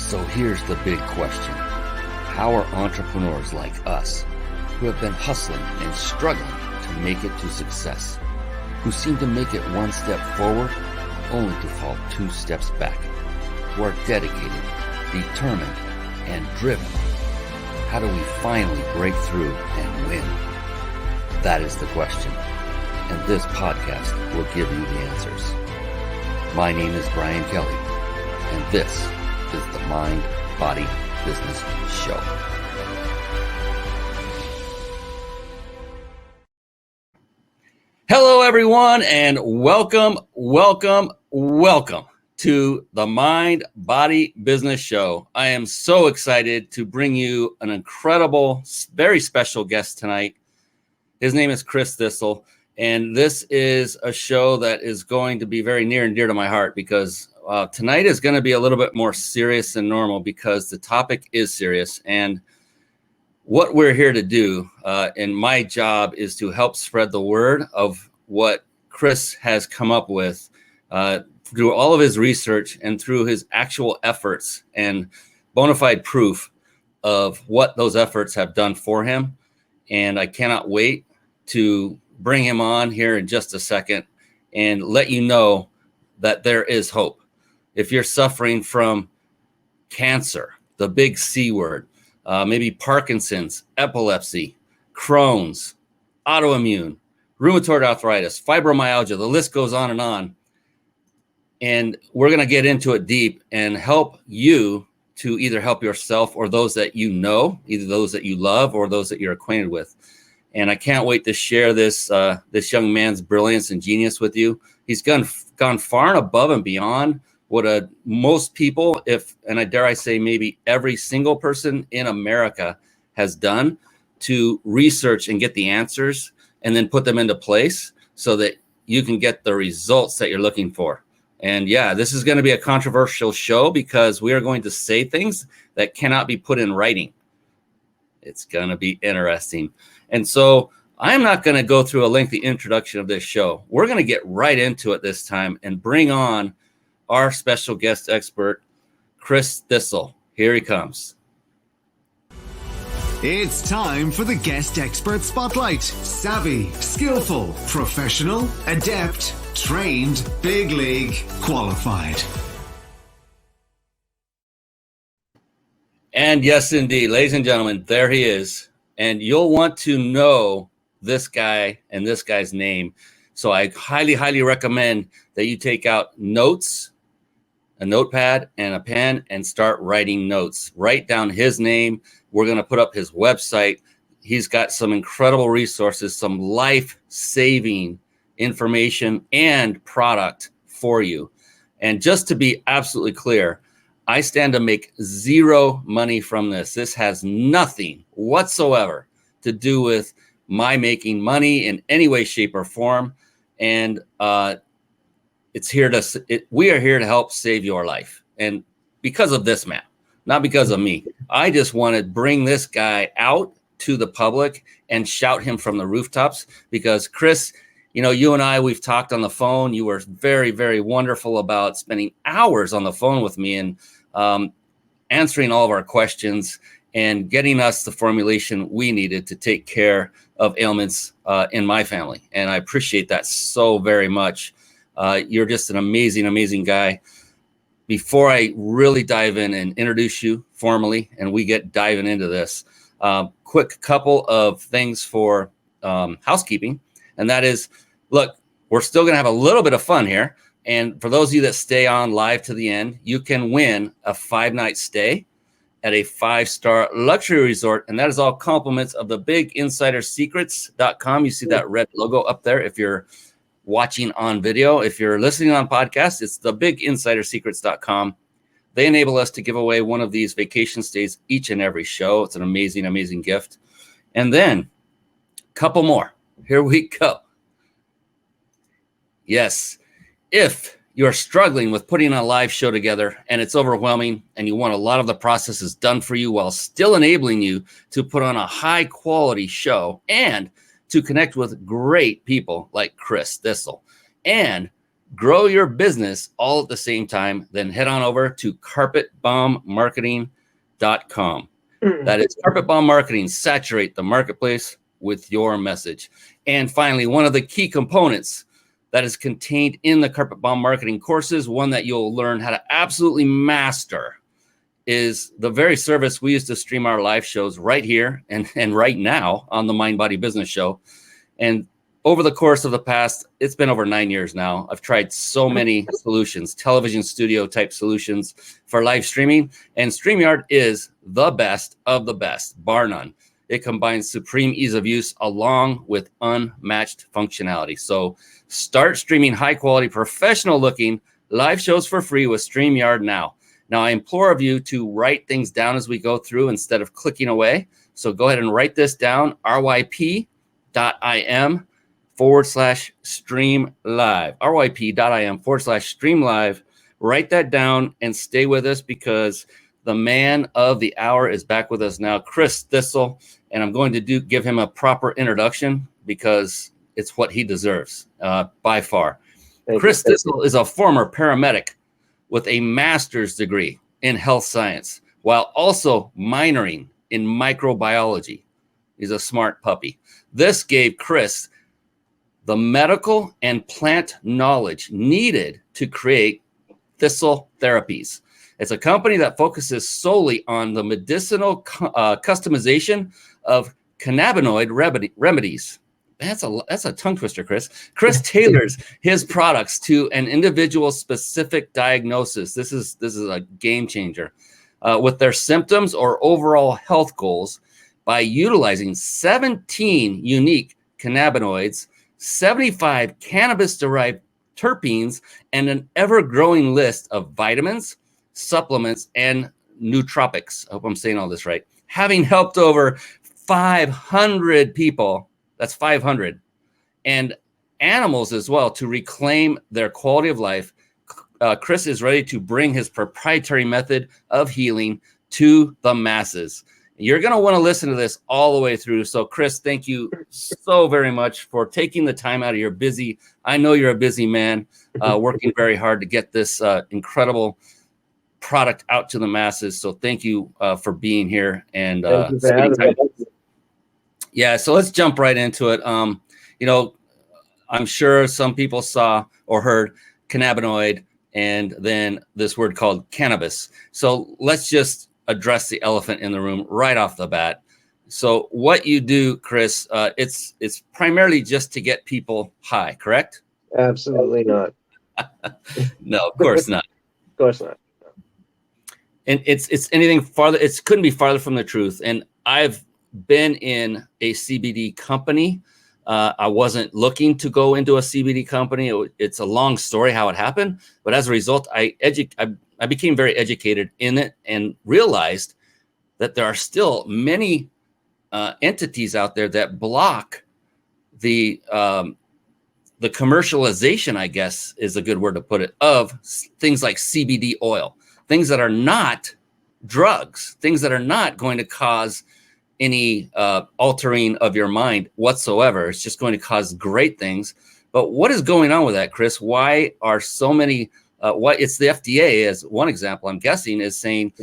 So here's the big question. How are entrepreneurs like us, who have been hustling and struggling to make it to success, who seem to make it one step forward only to fall two steps back, who are dedicated, determined, and driven, how do we finally break through and win? That is the question, and this podcast will give you the answers. My name is Brian Kelly, and this is the Mind, Body, Business Show. Hello, everyone, and welcome to the Mind, Body, Business Show. I am so excited to bring you an incredible, very special guest tonight. His name is Chris Thistle, and this is a show that is going to be very near and dear to my heart because tonight is going to be a little bit more serious than normal because the topic is serious. And what we're here to do, and my job is to help spread the word of what Chris has come up with through all of his research and through his actual efforts and bona fide proof of what those efforts have done for him. And I cannot wait to bring him on here in just a second and let you know that there is hope. If you're suffering from cancer, the big C word, maybe Parkinson's, epilepsy, Chrohn's, autoimmune, rheumatoid arthritis, fibromyalgia, the list goes on and on. And we're going to get into it deep and help you to either help yourself or those that you know, either those that you love or those that you're acquainted with. And I can't wait to share this young man's brilliance and genius with you. He's gone far and above and beyond what most people, and I dare I say maybe every single person in America has done to research and get the answers and then put them into place so that you can get the results that you're looking for. And yeah, this is going to be a controversial show because we are going to say things that cannot be put in writing. It's going to be interesting. And so I'm not going to go through a lengthy introduction of this show. We're going to get right into it this time and bring on our special guest expert, Chris Thistle. Here he comes. It's time for the guest expert spotlight. Savvy, skillful, professional, adept, trained, big league, qualified. And yes, indeed, ladies and gentlemen, there he is. And you'll want to know this guy and this guy's name. So I highly, highly recommend that you take out notes, a notepad and a pen, and start writing notes. Write down his name. We're going to put up his website. He's got some incredible resources, some life-saving information and product for you. And just to be absolutely clear, I stand to make zero money from this. This has nothing whatsoever to do with my making money in any way, shape, or form. And we are here to help save your life. And because of this man, not because of me, I just want to bring this guy out to the public and shout him from the rooftops because Chris, you know, you and I, we've talked on the phone. You were very, very wonderful about spending hours on the phone with me and answering all of our questions and getting us the formulation we needed to take care of ailments in my family. And I appreciate that so very much. You're just an amazing, amazing guy. Before I really dive in and introduce you formally and we get diving into this, quick couple of things for housekeeping. And that is, look, we're still going to have a little bit of fun here. And for those of you that stay on live to the end, you can win a 5-night stay at a 5-star luxury resort. And that is all compliments of the biginsidersecrets.com. You see that red logo up there if you're watching on video. If you're listening on podcast, it's the biginsidersecrets.com. They enable us to give away one of these vacation stays each and every show. It's an amazing, amazing gift. And then a couple more. Here we go. Yes. If you're struggling with putting a live show together and it's overwhelming and you want a lot of the processes done for you while still enabling you to put on a high quality show and to connect with great people like Chris Thistle and grow your business all at the same time, then head on over to carpetbombmarketing.com. That is Carpet Bomb Marketing. Saturate the marketplace with your message. And finally, one of the key components that is contained in the Carpet Bomb Marketing courses, one that you'll learn how to absolutely master, is the very service we use to stream our live shows right here and right now on the Mind Body Business Show. And over the course of the past, it's been over 9 years now, I've tried so many solutions, television studio type solutions for live streaming. And StreamYard is the best of the best, bar none. It combines supreme ease of use along with unmatched functionality. So start streaming high quality, professional looking live shows for free with StreamYard now. Now, I implore of you to write things down as we go through instead of clicking away. So go ahead and write this down, ryp.im/stream live, ryp.im/stream live. Write that down and stay with us because the man of the hour is back with us now, Chris Thistle. And I'm going to give him a proper introduction because it's what he deserves by far. Chris Thistle is a former paramedic with a master's degree in health science, while also minoring in microbiology. He's a smart puppy. This gave Chris the medical and plant knowledge needed to create Thistle Therapies. It's a company that focuses solely on the medicinal customization of cannabinoid remedies. That's a tongue twister, Chris. Chris tailors his products to an individual specific diagnosis. This is a game changer with their symptoms or overall health goals by utilizing 17 unique cannabinoids, 75 cannabis-derived terpenes, and an ever-growing list of vitamins, supplements, and nootropics. I hope I'm saying all this right. Having helped over 500 people, that's 500, and animals as well to reclaim their quality of life, Chris is ready to bring his proprietary method of healing to the masses. You're going to want to listen to this all the way through. So, Chris, thank you so very much for taking the time out of your busy, I know you're a busy man, working very hard to get this incredible product out to the masses. So thank you for being here. And yeah, so let's jump right into it. I'm sure some people saw or heard cannabinoid and then this word called cannabis. So let's just address the elephant in the room right off the bat. So what you do, Chris, it's primarily just to get people high, correct? Absolutely not. No, of course not. Of course not. And it's anything farther. It couldn't be farther from the truth. And I've been in a CBD company. I wasn't looking to go into a CBD company. It's a long story how it happened. But as a result, I became very educated in it and realized that there are still many entities out there that block the commercialization, I guess is a good word to put it, of things like CBD oil, things that are not drugs, things that are not going to cause any altering of your mind whatsoever. It's just going to cause great things. But what is going on with that, Chris? Why are so many, it's the FDA as one example, I'm guessing, is saying,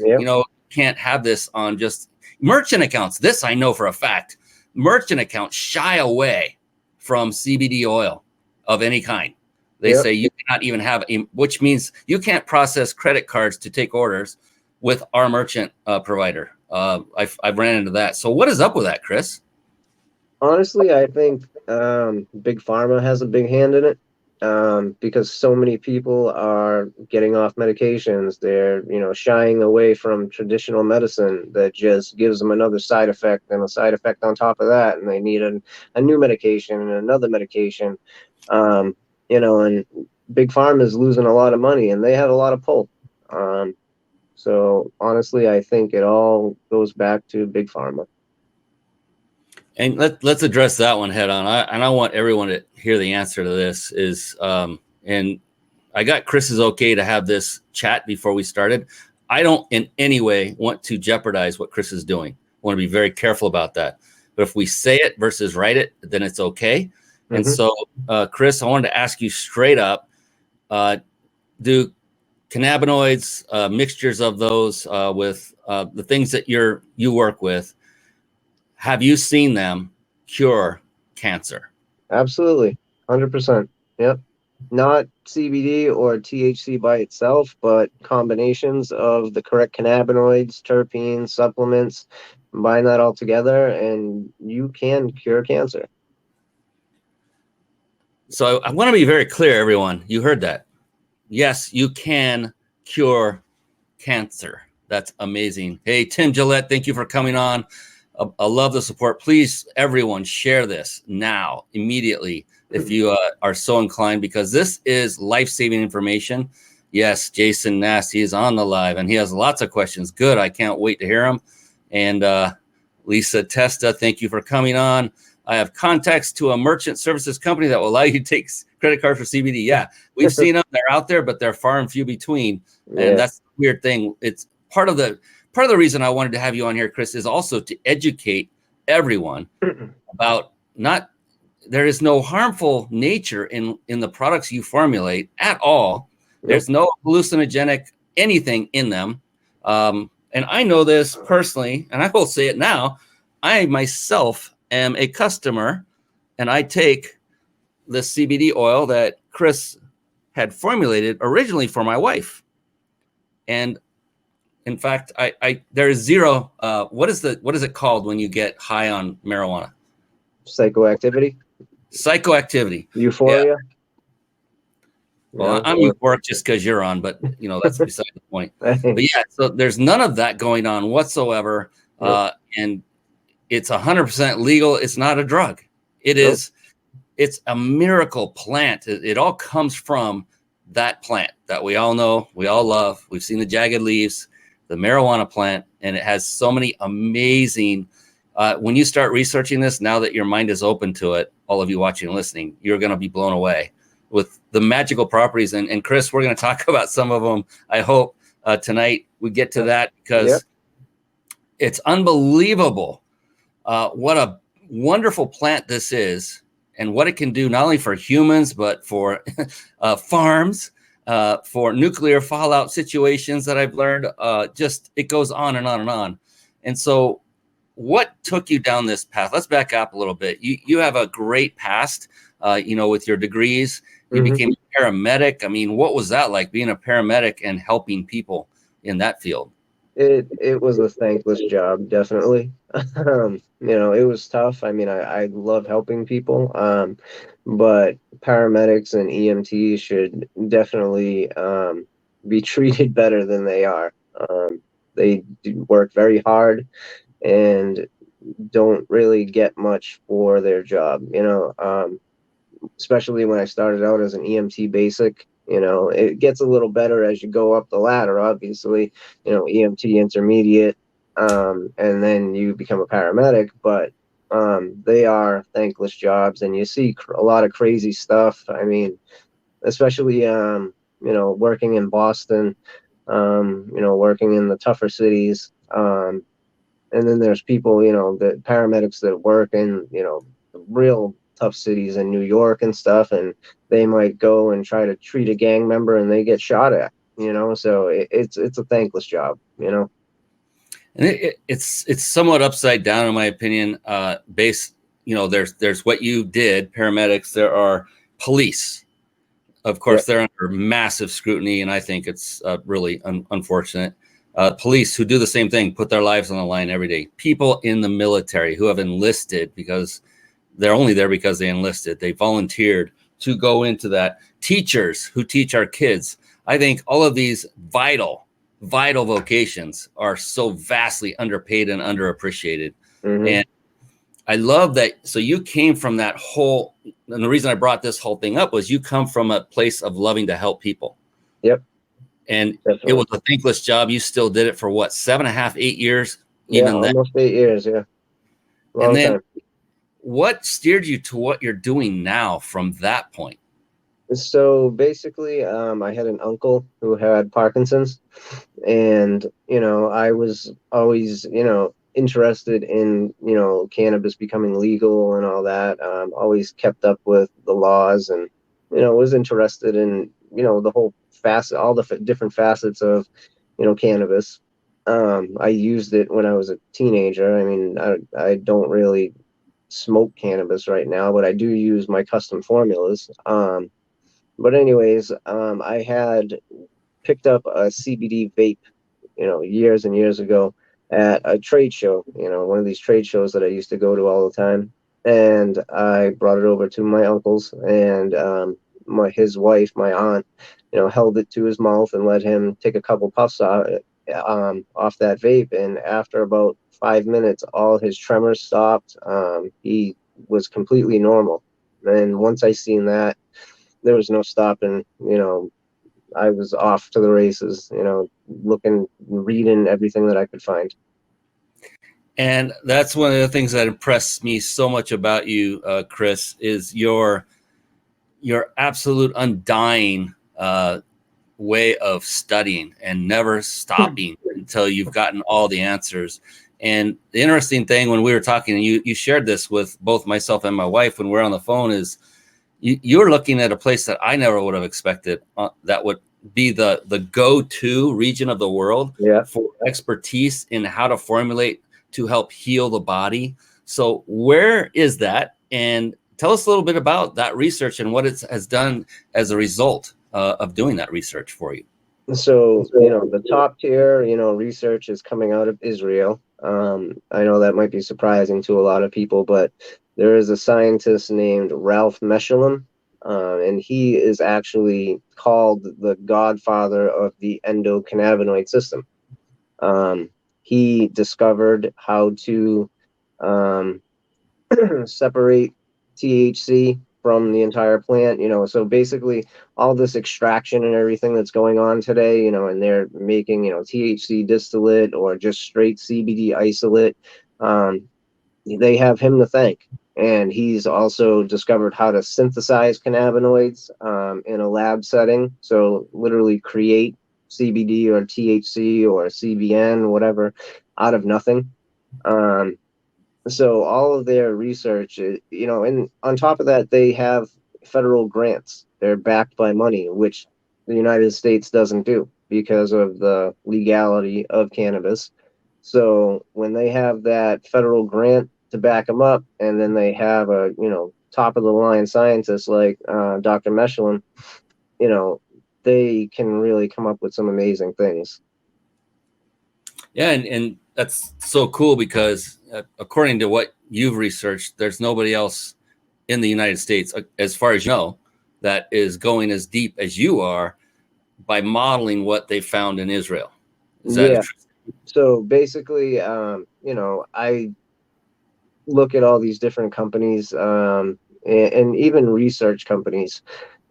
can't have this on just merchant accounts. This I know for a fact. Merchant accounts shy away from CBD oil of any kind. They say you cannot even have which means you can't process credit cards to take orders with our merchant provider. I've ran into that. So what is up with that, Chris? Honestly, I think Big Pharma has a big hand in it because so many people are getting off medications. They're, shying away from traditional medicine that just gives them another side effect and a side effect on top of that. And they need a new medication and another medication. And Big Pharma is losing a lot of money and they have a lot of pull. So honestly, I think it all goes back to Big Pharma. And let's address that one head on. I want everyone to hear the answer to this is, and I got Chris's okay to have this chat before we started. I don't in any way want to jeopardize what Chris is doing. I want to be very careful about that. But if we say it versus write it, then it's okay. Mm-hmm. And so, Chris, I wanted to ask you straight up, do cannabinoids, mixtures of those with the things that you work with, have you seen them cure cancer? Absolutely. 100%. Yep. Not CBD or THC by itself, but combinations of the correct cannabinoids, terpenes, supplements, combine that all together, and you can cure cancer. So I want to be very clear, everyone. You heard that. Yes, you can cure cancer. That's amazing. Hey, Tim Gillette, thank you for coming on. I love the support. Please, everyone, share this now, immediately, if you are so inclined, because this is life-saving information. Yes, Jason Nasty is on the live, and he has lots of questions. Good. I can't wait to hear them. And Lisa Testa, thank you for coming on. I have contacts to a merchant services company that will allow you to take credit card for CBD. Yeah, we've seen them. They're out there, but they're far and few between. Yeah. And that's the weird thing. It's part of the reason I wanted to have you on here, Chris, is also to educate everyone about there is no harmful nature in the products you formulate at all. Yep. There's no hallucinogenic anything in them. And I know this personally, and I will say it now. I myself am a customer, and I take the CBD oil that Chris had formulated originally for my wife. And in fact, there is zero. What is it called when you get high on marijuana? Psychoactivity. Psychoactivity. Euphoria. Yeah. Well, I'm euphoric just because you're on, but that's beside the point. But yeah, so there's none of that going on whatsoever, and it's 100% legal. It's not a drug. It is. It's a miracle plant. It all comes from that plant that we all know, we all love. We've seen the jagged leaves, the marijuana plant, and it has so many amazing. When you start researching this, now that your mind is open to it, all of you watching and listening, you're going to be blown away with the magical properties. And Chris, we're going to talk about some of them. I hope tonight we get to that, because it's unbelievable what a wonderful plant this is, and what it can do not only for humans, but for farms, for nuclear fallout situations that I've learned. Just it goes on and on and on. And so what took you down this path? Let's back up a little bit. You have a great past, with your degrees. You became a paramedic. I mean, what was that like, being a paramedic and helping people in that field? It was a thankless job, definitely. It was tough. I mean, I love helping people, but paramedics and EMTs should definitely be treated better than they are. They do work very hard and don't really get much for their job, especially when I started out as an EMT basic. It gets a little better as you go up the ladder, obviously, EMT intermediate, and then you become a paramedic, but they are thankless jobs, and you see a lot of crazy stuff. I mean, especially, working in Boston, working in the tougher cities. And then there's people, the paramedics that work in, real tough cities in New York and stuff, and they might go and try to treat a gang member and they get shot at, so it's a thankless job, And it's somewhat upside down, in my opinion. There's what you did, paramedics. There are police. Of course, they're under massive scrutiny, and I think it's really unfortunate. Police who do the same thing, put their lives on the line every day. People in the military who have enlisted because they're only there because they enlisted. They volunteered to go into that. Teachers who teach our kids. I think all of these vital vocations are so vastly underpaid and underappreciated. And I love that. So you came from that whole, and the reason I brought this whole thing up was you come from a place of loving to help people. Yep. And definitely. It was a thankless job. You still did it for what, 7.5, 8 years? Even almost 8 years. Yeah. Long and then time. What steered you to what you're doing now from that point? So basically, I had an uncle who had Parkinson's, and, I was always, interested in, cannabis becoming legal and all that. Always kept up with the laws, and, was interested in, the whole facet, all the different facets of, cannabis. I used it when I was a teenager. I mean, I don't really smoke cannabis right now, but I do use my custom formulas. But anyways, I had picked up a CBD vape, years and years ago at a trade show, one of these trade shows that I used to go to all the time. And I brought it over to my uncle's, and his wife, my aunt, held it to his mouth and let him take a couple puffs off that vape. And after about 5 minutes, all his tremors stopped. He was completely normal. And once I seen that, there was no stopping. I was off to the races, looking, reading everything that I could find. And that's one of the things that impressed me so much about you, Chris, is your absolute undying way of studying and never stopping until you've gotten all the answers. And the interesting thing, when we were talking, and you shared this with both myself and my wife when we're on the phone, is you're looking at a place that I never would have expected that would be the go-to region of the world for expertise in how to formulate to help heal the body. So where is that? And tell us a little bit about that research and what it has done as a result of doing that research for you. So, the top tier, research is coming out of Israel. I know that might be surprising to a lot of people, but there is a scientist named Ralph Mechoulam, and he is actually called the godfather of the endocannabinoid system. He discovered how to separate THC from the entire plant, so basically all this extraction and everything that's going on today, and they're making, THC distillate or just straight CBD isolate. They have him to thank. And he's also discovered how to synthesize cannabinoids in a lab setting. So literally create CBD or THC or CBN, whatever, out of nothing. So all of their research, and on top of that, they have federal grants. They're backed by money, which the United States doesn't do because of the legality of cannabis. So when they have that federal grant to back them up, and then they have a, top of the line scientist like Dr. Mechoulam, they can really come up with some amazing things. Yeah, and that's so cool because according to what you've researched, there's nobody else in the United States, as far as you know, that is going as deep as you are by modeling what they found in Israel. Is that true? So basically, I look at all these different companies and even research companies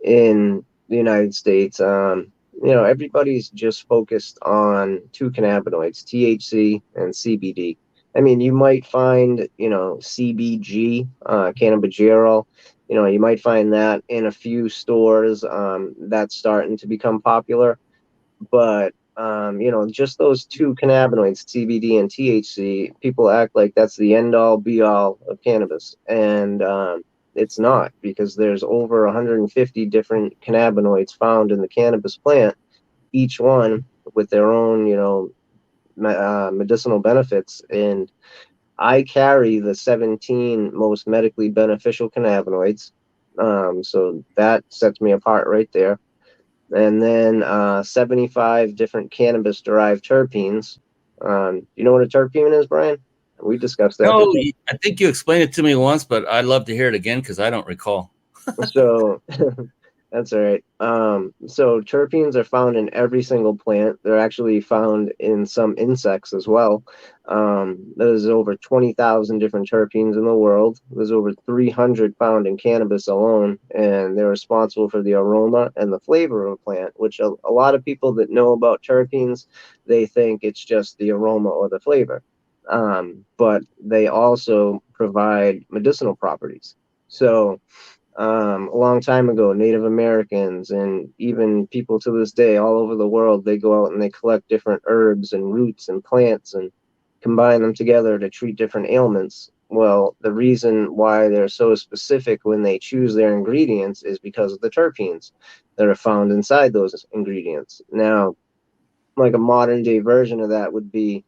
in the United States. Everybody's just focused on two cannabinoids, THC and CBD. I mean, you might find, CBG, cannabigerol, you might find that in a few stores. That's starting to become popular. But, just those two cannabinoids, CBD and THC, people act like that's the end all be all of cannabis. And it's not, because there's over 150 different cannabinoids found in the cannabis plant, each one with their own, medicinal benefits. And I carry the 17 most medically beneficial cannabinoids. So that sets me apart right there. And then 75 different cannabis derived terpenes. You know what a terpene is, Brian? We discussed that. No, I think you explained it to me once, but I'd love to hear it again because I don't recall. So that's all right. So terpenes are found in every single plant. They're actually found in some insects as well. There's over 20,000 different terpenes in the world. There's over 300 found in cannabis alone, and they're responsible for the aroma and the flavor of a plant, which a lot of people that know about terpenes, they think it's just the aroma or the flavor. But they also provide medicinal properties. So a long time ago, Native Americans and even people to this day all over the world, they go out and they collect different herbs and roots and plants and combine them together to treat different ailments. Well, the reason why they're so specific when they choose their ingredients is because of the terpenes that are found inside those ingredients. Now, like a modern day version of that would be,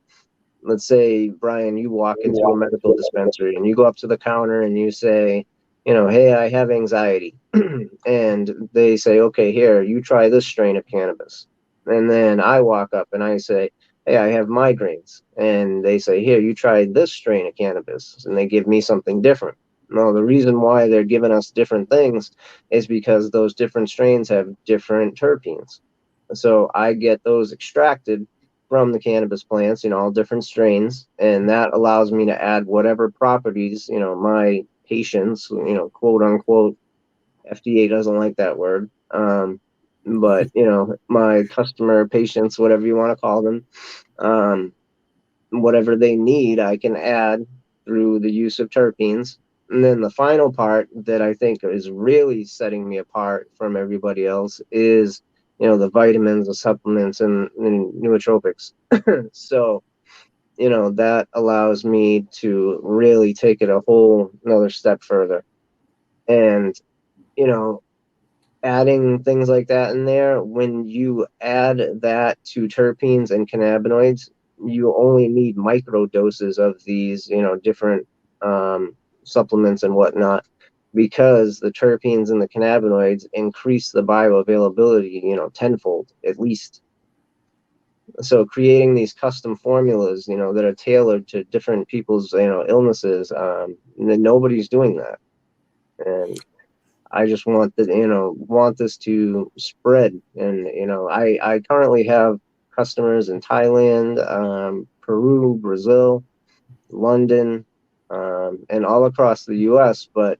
let's say, Brian, you walk into a medical dispensary and you go up to the counter and you say, hey, I have anxiety. And they say, okay, here, you try this strain of cannabis. And then I walk up and I say, hey, I have migraines. And they say, here, you try this strain of cannabis. And they give me something different. No, the reason why they're giving us different things is because those different strains have different terpenes. So I get those extracted from the cannabis plants, all different strains, and that allows me to add whatever properties, my patients, quote unquote, FDA doesn't like that word, but my customer, patients, whatever you want to call them, whatever they need, I can add through the use of terpenes. And then the final part that I think is really setting me apart from everybody else is, the vitamins, the supplements, and nootropics. So, that allows me to really take it a whole another step further. And, adding things like that in there, when you add that to terpenes and cannabinoids, you only need micro doses of these, different supplements and whatnot, because the terpenes and the cannabinoids increase the bioavailability, tenfold at least. So creating these custom formulas, that are tailored to different people's, illnesses, nobody's doing that. And I just want this to spread. And, I currently have customers in Thailand, Peru, Brazil, London, and all across the US. But,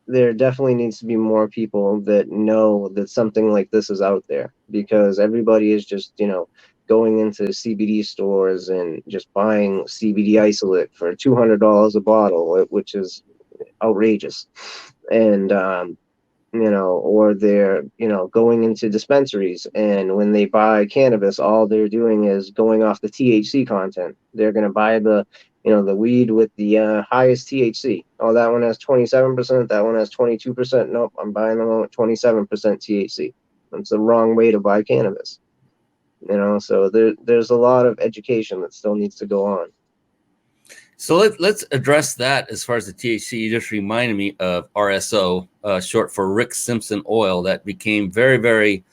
there definitely needs to be more people that know that something like this is out there, because everybody is just, going into CBD stores and just buying CBD isolate for $200 a bottle, which is outrageous. And, or they're, going into dispensaries, and when they buy cannabis, all they're doing is going off the THC content. They're going to buy the weed with the highest THC. Oh, that one has 27%. That one has 22%. Nope, I'm buying the one with 27% THC. That's the wrong way to buy cannabis. So there's a lot of education that still needs to go on. So let's address that. As far as the THC, you just reminded me of RSO, short for Rick Simpson oil, that became very, very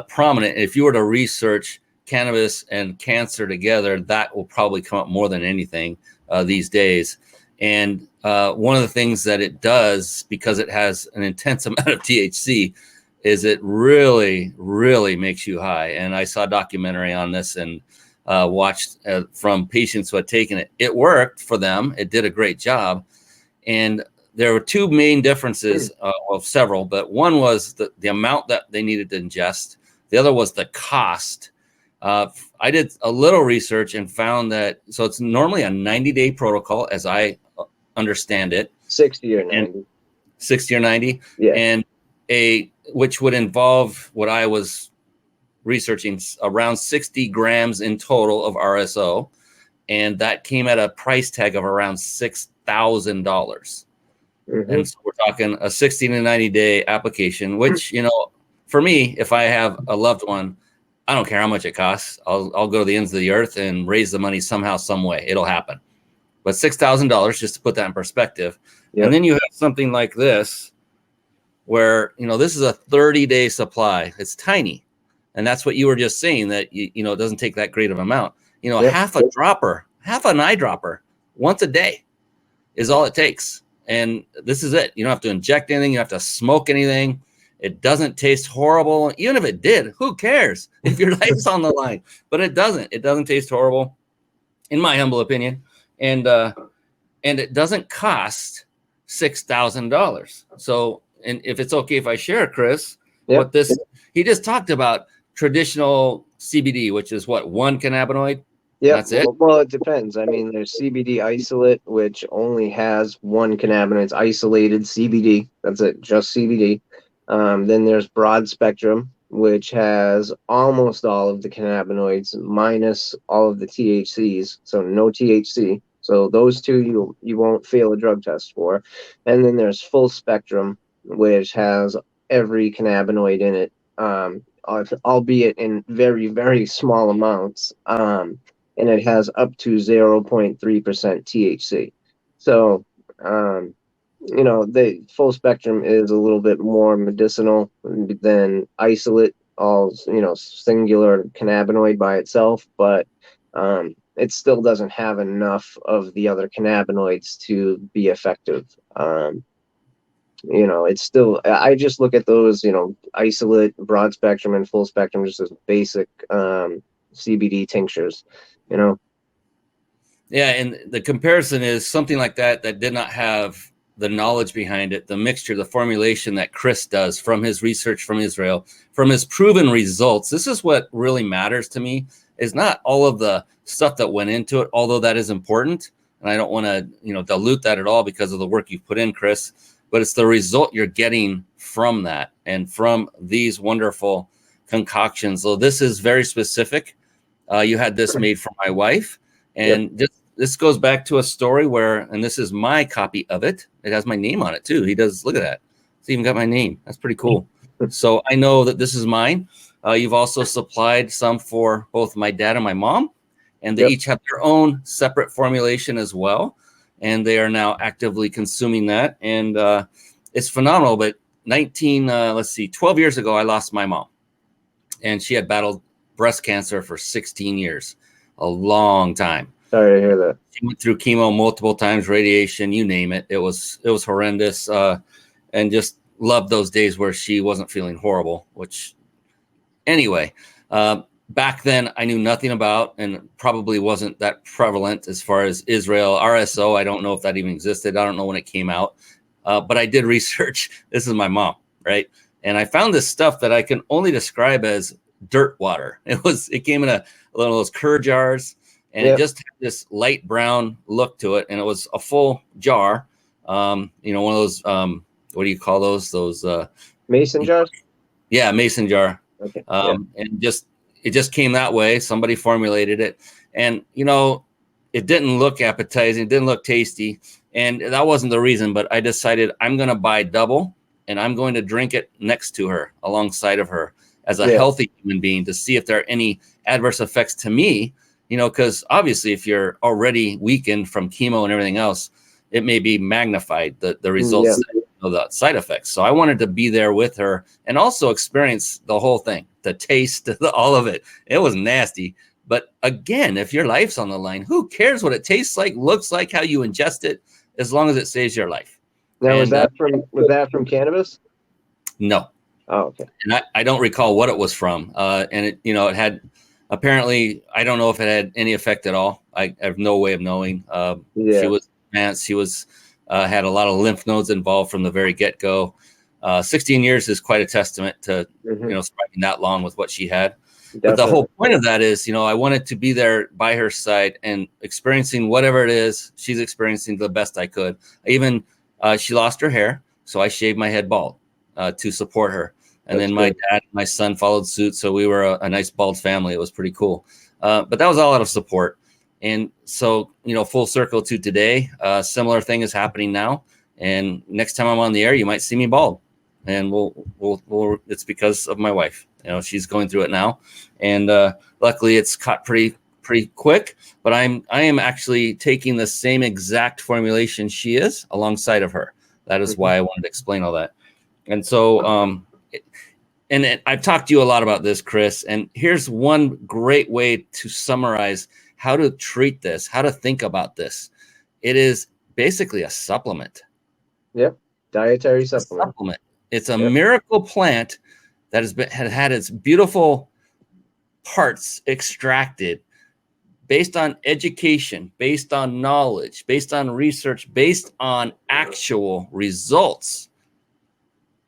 prominent. If you were to research cannabis and cancer together, that will probably come up more than anything these days. And one of the things that it does, because it has an intense amount of THC, is it really, really makes you high. And I saw a documentary on this and watched from patients who had taken it. It worked for them. It did a great job. And there were two main differences, of several, but one was the amount that they needed to ingest. The other was the cost. I did a little research and found that, so it's normally a 90-day protocol, as I understand it. 60 or 90. 60 or 90? Yeah. And which would involve what I was researching, around 60 grams in total of RSO. And that came at a price tag of around $6,000. Mm-hmm. And so we're talking a 60 to 90-day application, which, for me, if I have a loved one, I don't care how much it costs. I'll go to the ends of the earth and raise the money somehow, some way. It'll happen. But $6,000, just to put that in perspective. Yep. And then you have something like this, where, this is a 30-day supply. It's tiny. And that's what you were just saying, that, it doesn't take that great of amount. Yep. Half an eyedropper once a day is all it takes. And this is it. You don't have to inject anything. You don't have to smoke anything. It doesn't taste horrible. Even if it did, who cares if your life's on the line? But it doesn't. It doesn't taste horrible, in my humble opinion. And it doesn't cost $6,000. So, and if it's okay if I share, Chris, yep. He just talked about traditional CBD, which is what, one cannabinoid? Yeah, that's it. Well, it depends. I mean, there's CBD isolate, which only has one cannabinoid. It's isolated CBD. That's it, just CBD. Then there's broad spectrum, which has almost all of the cannabinoids minus all of the THCs, so no THC. So those two you won't fail a drug test for. And then there's full spectrum, which has every cannabinoid in it, albeit in very, very small amounts. And it has up to 0.3% THC. So, the full spectrum is a little bit more medicinal than isolate, all, singular cannabinoid by itself, but it still doesn't have enough of the other cannabinoids to be effective. It's still, I just look at those, isolate, broad spectrum, and full spectrum just as basic CBD tinctures, you know. Yeah, and the comparison is something like that did not have the knowledge behind it, the mixture, the formulation that Chris does from his research from Israel, from his proven results. This is what really matters to me, is not all of the stuff that went into it, although that is important. And I don't want to, dilute that at all because of the work you've put in, Chris, but it's the result you're getting from that and from these wonderful concoctions. So this is very specific. You had this made for my wife, and yep. This goes back to a story where, and this is my copy of it. It has my name on it too. He does. Look at that. It's even got my name. That's pretty cool. So I know that this is mine. You've also supplied some for both my dad and my mom, and they each have their own separate formulation as well. And they are now actively consuming that. And it's phenomenal. But 12 years ago, I lost my mom, and she had battled breast cancer for 16 years, a long time. Sorry to hear that. She went through chemo multiple times, radiation, you name it. It was horrendous, and just loved those days where she wasn't feeling horrible, which anyway, back then I knew nothing about, and probably wasn't that prevalent as far as Israel. RSO, I don't know if that even existed. I don't know when it came out, but I did research. This is my mom, right? And I found this stuff that I can only describe as dirt water. It came in a one of those cur jars, and it just had this light brown look to it, and it was a full jar. One of those, what do you call those? Those mason jars? Yeah, mason jar. Okay. And it just came that way. Somebody formulated it, and it didn't look appetizing, it didn't look tasty, and that wasn't the reason. But I decided I'm going to buy double, and I'm going to drink it next to her, alongside of her, as a healthy human being, to see if there are any adverse effects to me. Because obviously, if you're already weakened from chemo and everything else, it may be magnified, the results, the side effects. So I wanted to be there with her and also experience the whole thing, the taste, all of it. It was nasty. But again, if your life's on the line, who cares what it tastes like, looks like, how you ingest it, as long as it saves your life. Now, was that from cannabis? No. Oh, okay. And I don't recall what it was from. And it had, apparently, I don't know if it had any effect at all. I have no way of knowing. She was advanced. She was had a lot of lymph nodes involved from the very get-go. 16 years is quite a testament to surviving that long with what she had. Definitely. But the whole point of that is, I wanted to be there by her side and experiencing whatever it is she's experiencing the best I could. She lost her hair, so I shaved my head bald to support her. And then my dad and my son followed suit. So we were a nice bald family. It was pretty cool. But that was all out of support. And so, full circle to today, similar thing is happening now. And next time I'm on the air, you might see me bald. And it's because of my wife. She's going through it now. And luckily it's caught pretty quick. But I am actually taking the same exact formulation she is alongside of her. That is why I wanted to explain all that. And so, I've talked to you a lot about this, Chris, and here's one great way to summarize how to treat this, how to think about this. It is basically a supplement. Yep. Dietary supplement. It's a miracle plant that has had its beautiful parts extracted based on education, based on knowledge, based on research, based on actual results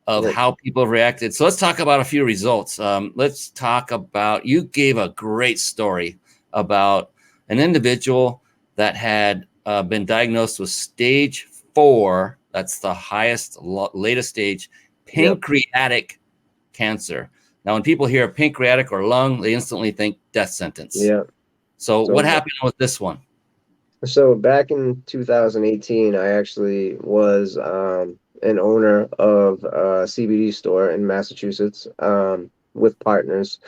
of how people have reacted. So let's talk about a few results. Let's talk about, you gave a great story about an individual that had been diagnosed with stage 4. That's the highest, latest stage, pancreatic cancer. Now, when people hear pancreatic or lung, they instantly think death sentence. Yeah. So what happened with this one? So back in 2018, I actually was an owner of a CBD store in Massachusetts with partners.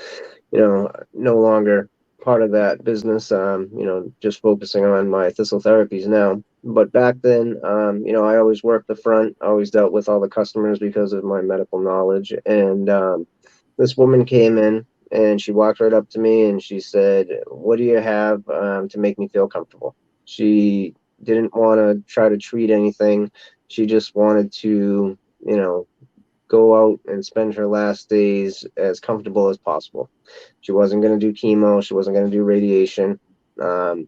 No longer part of that business. Just focusing on my thistle therapies now. But back then, I always worked the front, always dealt with all the customers because of my medical knowledge. And this woman came in and she walked right up to me and she said, "What do you have to make me feel comfortable?" She didn't want to try to treat anything. She just wanted to, you know, go out and spend her last days as comfortable as possible. She wasn't going to do chemo. She wasn't going to do radiation. Um,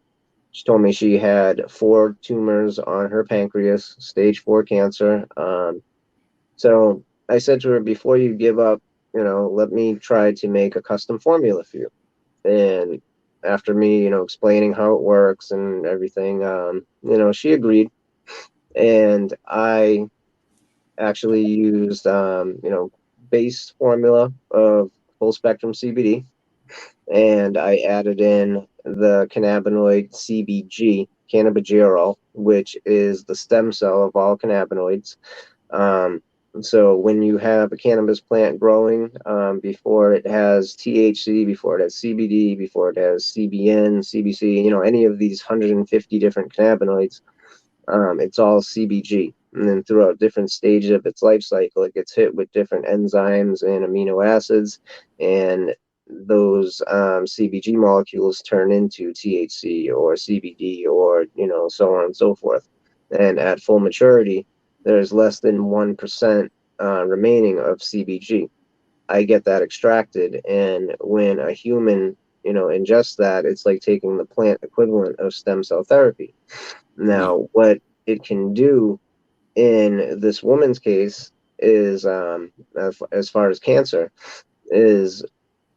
she told me she had 4 tumors on her pancreas, stage 4 cancer. So I said to her, before you give up, let me try to make a custom formula for you. And after me, explaining how it works and everything, she agreed. And I actually used, base formula of full spectrum CBD, and I added in the cannabinoid CBG, cannabigerol, which is the stem cell of all cannabinoids. Um, so when you have a cannabis plant growing, before it has THC, before it has CBD, before it has CBN, CBC, any of these 150 different cannabinoids, it's all CBG. And then throughout different stages of its life cycle, it gets hit with different enzymes and amino acids, and those CBG molecules turn into THC or CBD or so on and so forth. And at full maturity, there's less than 1% remaining of CBG. I get that extracted, and when a human ingests that, it's like taking the plant equivalent of stem cell therapy. Now, what it can do in this woman's case is, as far as cancer, is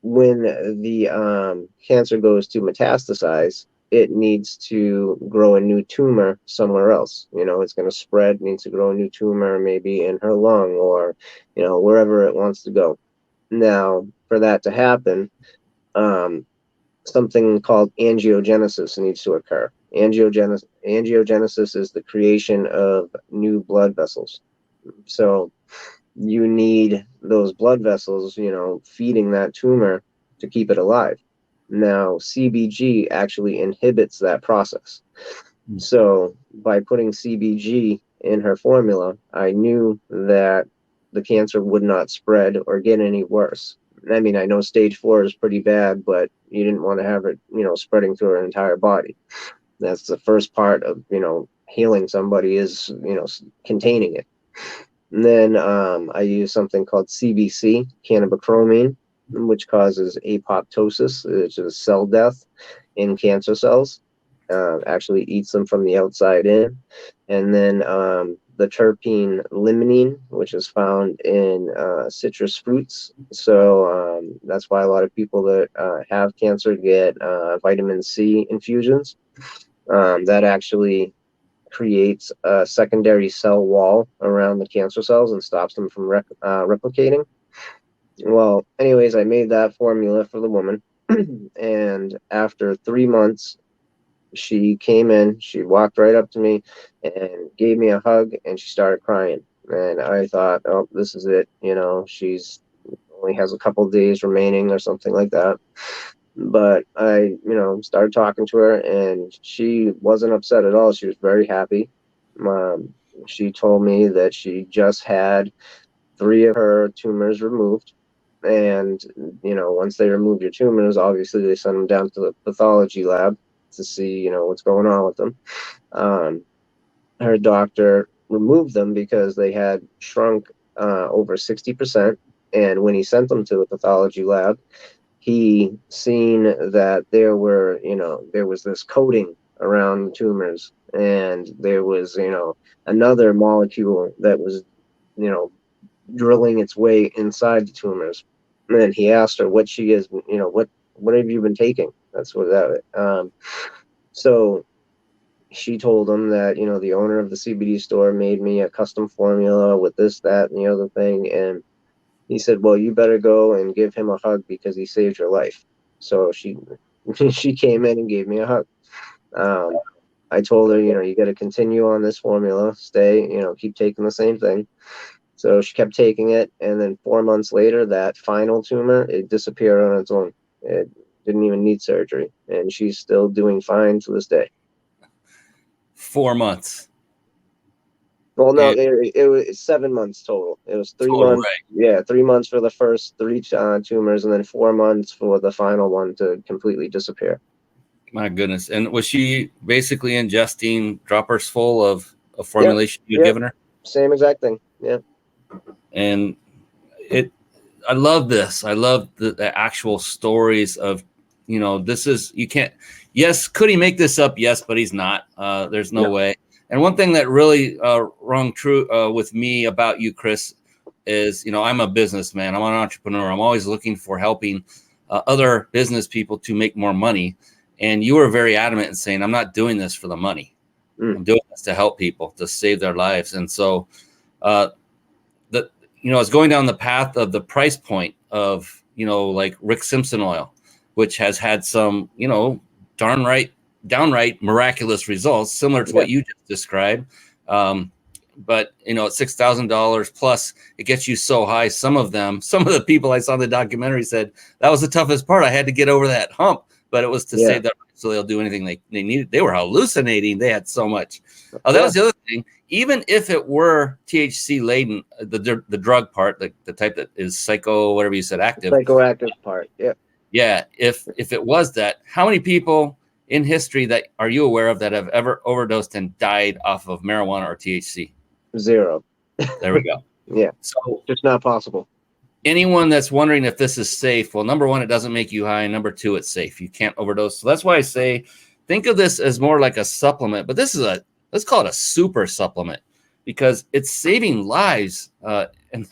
when the cancer goes to metastasize, it needs to grow a new tumor somewhere else. It's going to spread, needs to grow a new tumor, maybe in her lung or, wherever it wants to go. Now, for that to happen, um, something called angiogenesis needs to occur. Angiogenesis is the creation of new blood vessels. So you need those blood vessels, feeding that tumor to keep it alive. Now, CBG actually inhibits that process. So by putting CBG in her formula, I knew that the cancer would not spread or get any worse. I mean, I know stage 4 is pretty bad, but you didn't want to have it, spreading through her entire body. That's the first part of, healing somebody is, containing it. And then I use something called CBC, cannabichromene, which causes apoptosis, which is cell death in cancer cells. Actually eats them from the outside in. And then the terpene limonene, which is found in citrus fruits. So that's why a lot of people that have cancer get vitamin C infusions. That actually creates a secondary cell wall around the cancer cells and stops them from replicating. Well, anyways, I made that formula for the woman. And after 3 months, she came in, she walked right up to me and gave me a hug, and she started crying. And I thought, oh, this is it. She's only has a couple days remaining or something like that. But I, started talking to her, and she wasn't upset at all. She was very happy. Um, she told me that she just had 3 of her tumors removed. And, once they remove your tumors, obviously they send them down to the pathology lab to see, what's going on with them. Her doctor removed them because they had shrunk over 60%. And when he sent them to the pathology lab, he seen that there was this coating around the tumors, and there was, another molecule that was, you know, drilling its way inside the tumors. And then he asked her what she is, what have you been taking? That's what that. So she told him that, the owner of the CBD store made me a custom formula with this, that, and the other thing. And he said, well, you better go and give him a hug because he saved your life. So she she came in and gave me a hug. Um, I told her, you got to continue on this formula, stay, keep taking the same thing. So she kept taking it, and then 4 months later, that final tumor, it disappeared on its own. It didn't even need surgery, and she's still doing fine to this day. 4 months. Well, no, it was 7 months total. It was 3 months. Right. Yeah, 3 months for the first three tumors, and then 4 months for the final one to completely disappear. My goodness. And was she basically ingesting droppers full of a formulation you'd given her? Same exact thing. Yeah. And I love this. I love the actual stories of, this is, you can't, yes, could he make this up? Yes, but he's not. There's no way. And one thing that really rung true with me about you, Chris, is, I'm a businessman. I'm an entrepreneur. I'm always looking for helping other business people to make more money. And you were very adamant in saying, I'm not doing this for the money. I'm doing this to help people, to save their lives. And so, it's going down the path of the price point of, like Rick Simpson oil, which has had some, downright miraculous results, similar to what you just described. But, at $6,000 plus, it gets you so high. Some of the people I saw in the documentary said that was the toughest part. I had to get over that hump, but it was to save their life, so they'll do anything they needed. They were hallucinating. They had so much. Oh, that was the other thing. Even if it were THC laden, the drug part, the type that is whatever you said, active. Psychoactive part. Yeah. Yeah. If it was that, how many people in history that are you aware of that have ever overdosed and died off of marijuana or THC? 0. There we go. Yeah. So just not possible. Anyone that's wondering if this is safe, well, number one, it doesn't make you high. Number two, it's safe. You can't overdose. So that's why I say, think of this as more like a supplement, but this is let's call it a super supplement because it's saving lives. And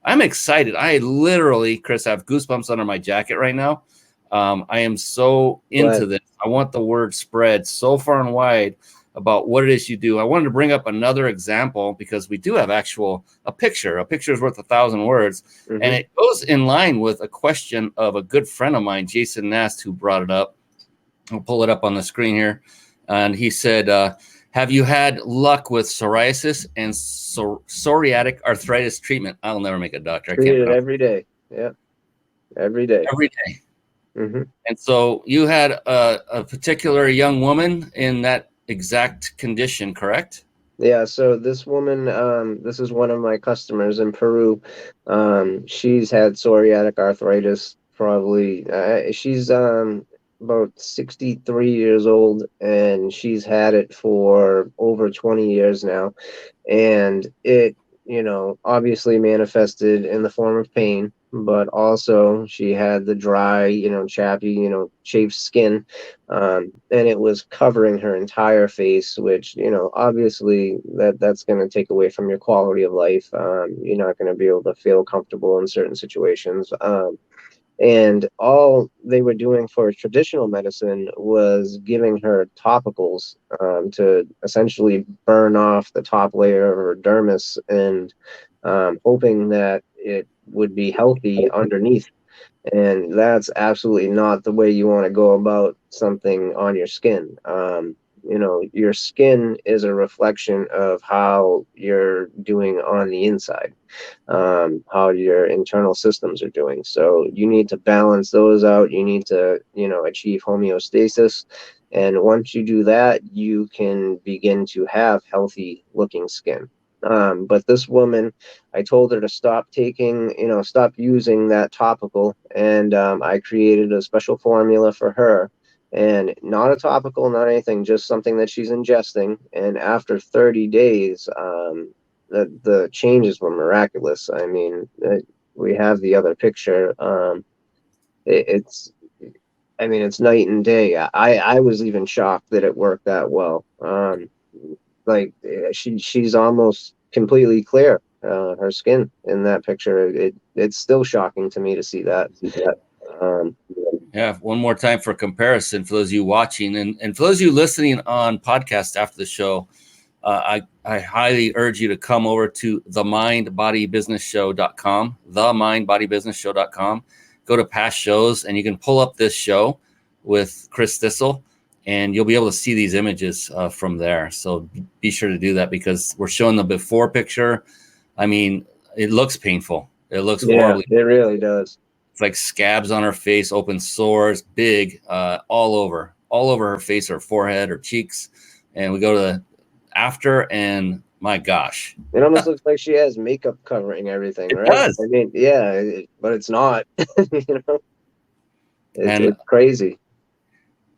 I'm excited. I literally, Chris, have goosebumps under my jacket right now. I am so into this. I want the word spread so far and wide about what it is you do. I wanted to bring up another example because we do have a picture. A picture is worth 1,000 words. And it goes in line with a question of a good friend of mine, Jason Nast, who brought it up. I'll pull it up on the screen here. And he said, have you had luck with psoriasis and psoriatic arthritis treatment? I'll never make a doctor. Treat it every day. Yeah. Every day. Every day. And so you had a particular young woman in that exact condition, correct? Yeah, so this woman, this is one of my customers in Peru. She's had psoriatic arthritis, probably. She's about 63 years old, and she's had it for over 20 years now. And it, obviously manifested in the form of pain, but also she had the dry, chappy, chafed skin, and it was covering her entire face, which, obviously that's going to take away from your quality of life. You're not going to be able to feel comfortable in certain situations. And all they were doing for traditional medicine was giving her topicals to essentially burn off the top layer of her dermis and hoping that it would be healthy underneath. And that's absolutely not the way you want to go about something on your skin. Your skin is a reflection of how you're doing on the inside, how your internal systems are doing. So you need to balance those out. You need to, achieve homeostasis. And once you do that, you can begin to have healthy looking skin. But this woman, I told her to stop using that topical. And I created a special formula for her. And not a topical, not anything, just something that she's ingesting. And after 30 days, the changes were miraculous. I mean, we have the other picture. It's night and day. I was even shocked that it worked that well. She's almost completely clear, her skin in that picture. It's still shocking to me to see that. Yeah, one more time for comparison for those of you watching and for those of you listening on podcast after the show, I highly urge you to come over to themindbodybusinessshow.com, themindbodybusinessshow.com. Go to past shows and you can pull up this show with Chris Thistle and you'll be able to see these images from there. So be sure to do that, because we're showing the before picture. I mean, it looks painful. It looks horribly. It really does. It's like scabs on her face, open sores, big, all over her face, her forehead, her cheeks. And we go to the after, and my gosh, it almost looks like she has makeup covering everything, right? does. I mean, yeah, but it's not. You know, it's crazy.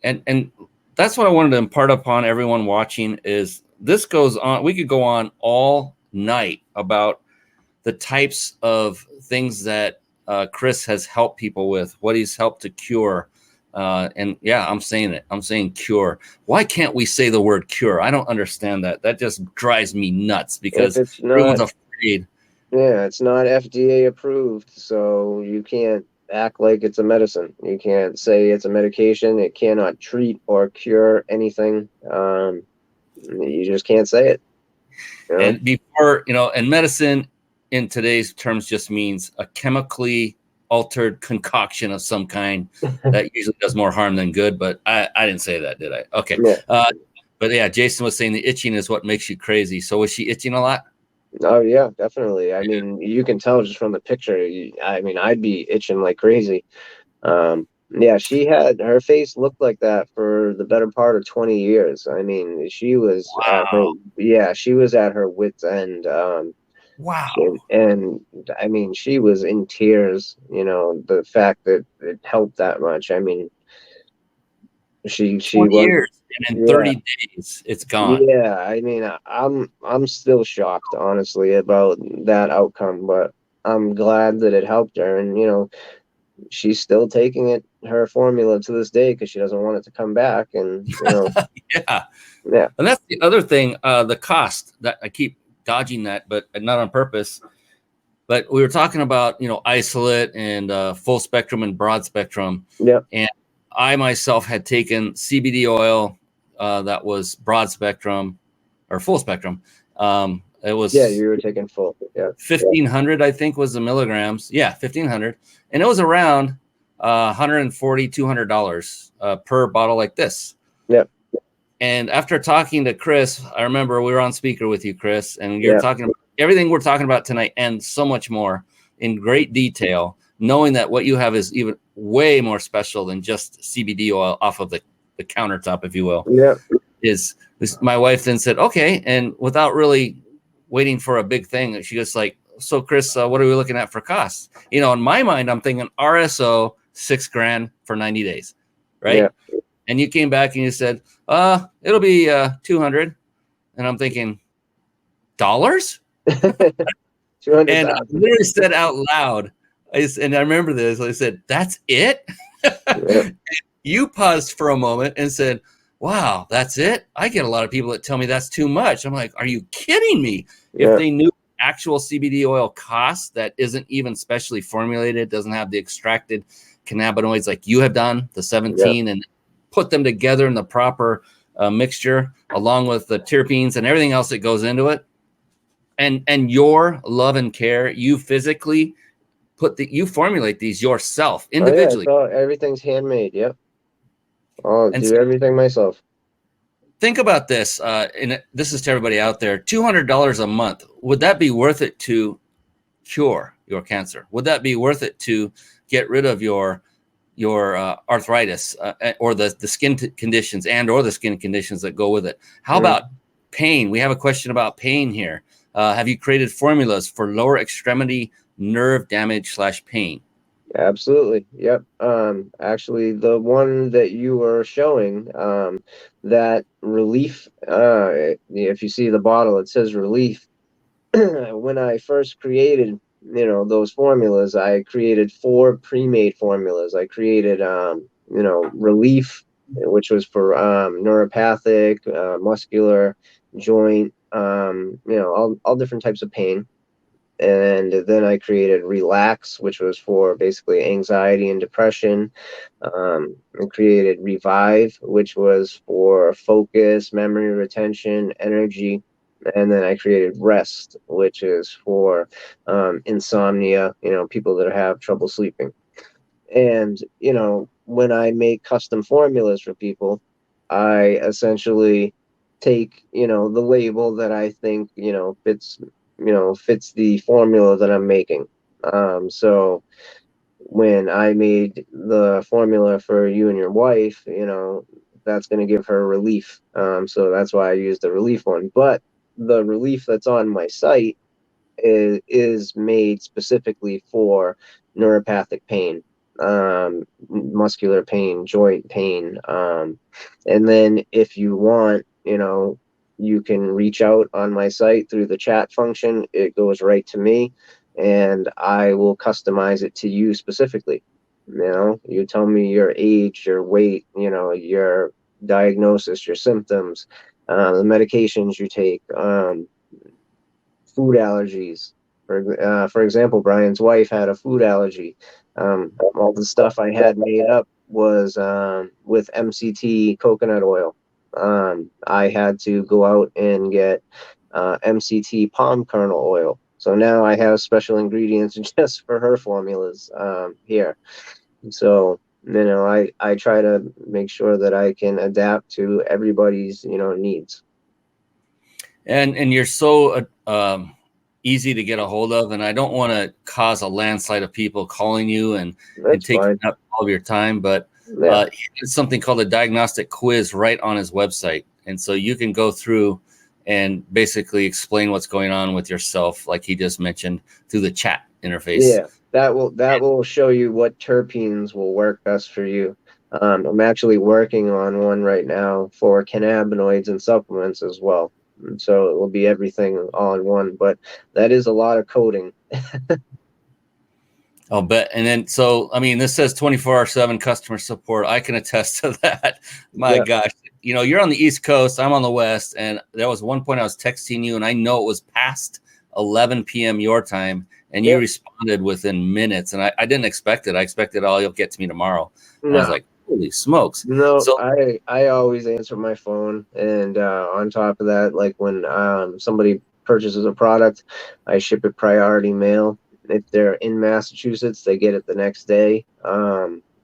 And that's what I wanted to impart upon everyone watching. Is this goes on? We could go on all night about the types of things that Chris has helped people with, what he's helped to cure. And yeah, I'm saying it. I'm saying cure. Why can't we say the word cure? I don't understand that. That just drives me nuts, because everyone's afraid. Yeah, it's not FDA approved, so you can't act like it's a medicine. You can't say it's a medication. It cannot treat or cure anything. You just can't say it. You know? And before, and medicine in today's terms just means a chemically altered concoction of some kind that usually does more harm than good. But I didn't say that, did I? Okay. Yeah. But yeah, Jason was saying the itching is what makes you crazy. So was she itching a lot? Oh yeah, definitely. I mean, you can tell just from the picture. I mean, I'd be itching like crazy. Yeah, her face looked like that for the better part of 20 years. I mean, she was she was at her wit's end. Wow. And I mean, she was in tears, the fact that it helped that much. I mean, she 20 years, and in 30 days it's gone. Yeah, I mean, I'm still shocked, honestly, about that outcome, but I'm glad that it helped her. And she's still taking her formula to this day, because she doesn't want it to come back. And yeah. And that's the other thing, the cost. That I keep dodging that, but not on purpose. But we were talking about isolate and full spectrum and broad spectrum. Yeah. And I myself had taken CBD oil that was broad spectrum or full spectrum. It was you were taking full. Yeah, 1,500 I think was the milligrams. Yeah, 1,500, and it was around $140, $200 per bottle like this. Yeah. And after talking to Chris, I remember we were on speaker with you, Chris, and you're talking about everything we're talking about tonight and so much more in great detail, knowing that what you have is even way more special than just CBD oil off of the countertop, if you will. Yeah. Is my wife then said, okay, and without really waiting for a big thing, she goes like, so Chris, what are we looking at for costs? In my mind, I'm thinking RSO $6,000 for 90 days, right? Yeah. And you came back and you said, it'll be 200, and I'm thinking, dollars? 200. And I literally said out loud, and I remember this, I said, that's it? Yeah. You paused for a moment and said, wow, that's it? I get a lot of people that tell me that's too much. I'm like, are you kidding me? Yeah. If they knew actual CBD oil costs that isn't even specially formulated, doesn't have the extracted cannabinoids like you have done, the 17, and put them together in the proper mixture, along with the terpenes and everything else that goes into it. And your love and care, you physically you formulate these yourself individually. Oh, yeah, everything's handmade. Yep. I'll do everything myself. Think about this. And this is to everybody out there, $200 a month. Would that be worth it to cure your cancer? Would that be worth it to get rid of your arthritis or the skin conditions or the skin conditions that go with it? How about pain? We have a question about pain here. Have you created formulas for lower extremity nerve damage / pain? Absolutely. Yep. Actually, the one that you were showing, that relief, if you see the bottle, it says relief. When I first created, those formulas, I created 4 pre-made formulas. I created, relief, which was for neuropathic, muscular, joint, all different types of pain. And then I created relax, which was for basically anxiety and depression. I created revive, which was for focus, memory retention, energy. And then I created rest, which is for insomnia, people that have trouble sleeping. And, when I make custom formulas for people, I essentially take, the label that I think, fits the formula that I'm making. So when I made the formula for you and your wife, that's going to give her relief. So that's why I used the relief one. But the relief that's on my site is made specifically for neuropathic pain, muscular pain, joint pain. And then if you want, you can reach out on my site through the chat function. It goes right to me, and I will customize it to you specifically. You tell me your age, your weight, your diagnosis, your symptoms, the medications you take, food allergies. For example, Brian's wife had a food allergy. All the stuff I had made up was with MCT coconut oil. I had to go out and get MCT palm kernel oil. So now I have special ingredients just for her formulas here. So, I try to make sure that I can adapt to everybody's, needs. And you're so easy to get a hold of, and I don't want to cause a landslide of people calling you and taking up all of your time, but Yeah. it's something called a diagnostic quiz right on his website, and so you can go through and basically explain what's going on with yourself, like he just mentioned, through the chat interface. Yeah, that will show you what terpenes will work best for you. I'm actually working on one right now for cannabinoids and supplements as well. And so it will be everything all in one, but that is a lot of coding. I'll bet. And then, so, I mean, this says 24/7 customer support. I can attest to that. My gosh, you're on the East Coast, I'm on the West. And there was one point I was texting you, and I know it was past 11 p.m. your time, and you responded within minutes. And I didn't expect it. I expected, you'll get to me tomorrow. And I was like, holy smokes. No, so I always answer my phone. And on top of that, like when somebody purchases a product, I ship it priority mail. If they're in Massachusetts, they get it the next day.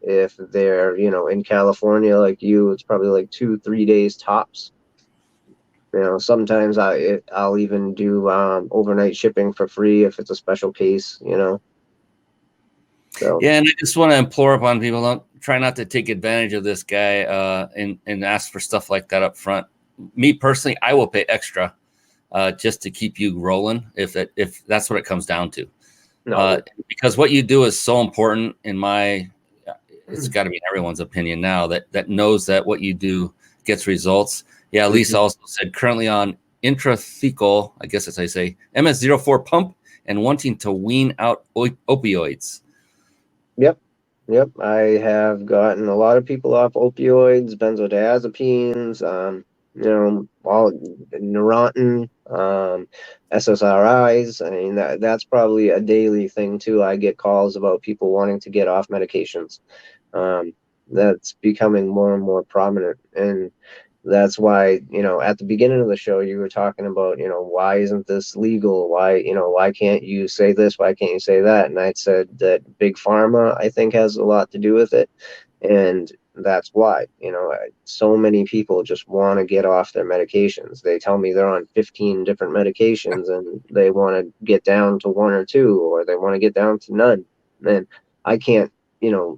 If they're, in California like you, it's probably like 2-3 days tops. Sometimes I'll even do overnight shipping for free if it's a special case, So. Yeah, and I just want to implore upon people, don't try not to take advantage of this guy and ask for stuff like that up front. Me personally, I will pay extra just to keep you rolling if that's what it comes down to. No. Because what you do is so important it's got to be in everyone's opinion now that knows that what you do gets results. Yeah, Lisa also said currently on intrathecal, I guess that's how you say, MS-04 pump and wanting to wean out opioids. Yep. I have gotten a lot of people off opioids, benzodiazepines, all Neurontin, SSRIs. I mean, that's probably a daily thing too. I get calls about people wanting to get off medications. That's becoming more and more prominent, and that's why, at the beginning of the show, you were talking about, why isn't this legal? Why can't you say this? Why can't you say that? And I said that big pharma, I think, has a lot to do with it. And that's why, so many people just want to get off their medications. They tell me they're on 15 different medications and they want to get down to 1 or 2, or they want to get down to none. And I can't,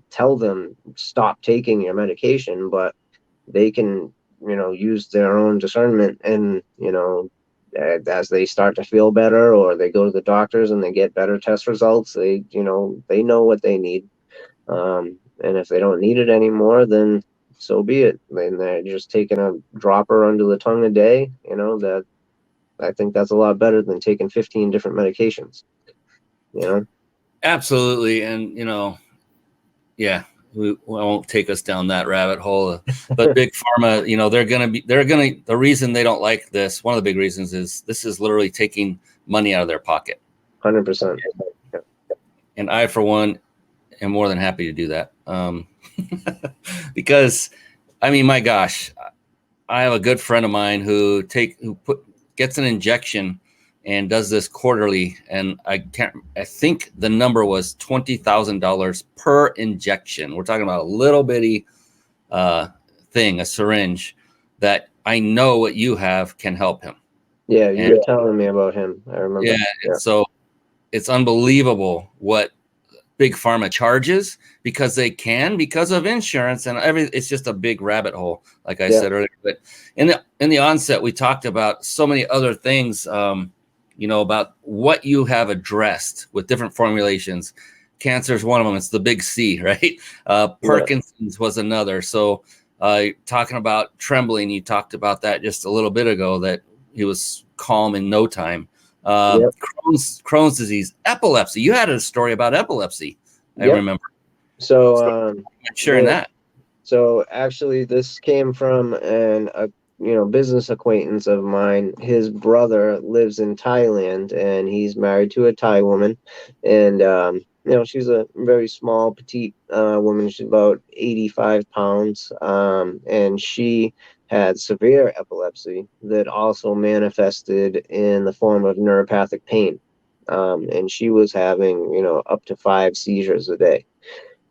tell them stop taking your medication, but they can, use their own discernment, and, as they start to feel better, or they go to the doctors and they get better test results, they know what they need. And if they don't need it anymore, then so be it. Then they're just taking a dropper under the tongue a day, that I think that's a lot better than taking 15 different medications, Absolutely. And, yeah, we won't take us down that rabbit hole, but big pharma, the reason they don't like this, one of the big reasons is this is literally taking money out of their pocket. 100%. And I, for one, am more than happy to do that. Because, I mean, my gosh, I have a good friend of mine who gets an injection and does this quarterly, and I think the number was $20,000 per injection. We're talking about a little bitty thing, a syringe, that I know what you have can help him. Yeah, you And were telling me about him. I remember. yeah, and so it's unbelievable what big pharma charges, because because of insurance and it's just a big rabbit hole, like I said earlier. But in the onset, we talked about so many other things, about what you have addressed with different formulations. Cancer is one of them. It's the big C, right? Parkinson's was another. So talking about trembling, you talked about that just a little bit ago, that he was calm in no time. Chrohn's disease, epilepsy. You had a story about epilepsy, I remember. So sharing that. So actually, this came from a business acquaintance of mine. His brother lives in Thailand, and he's married to a Thai woman, and she's a very small, petite woman. She's about 85 pounds, and she had severe epilepsy that also manifested in the form of neuropathic pain, and she was having up to 5 seizures a day,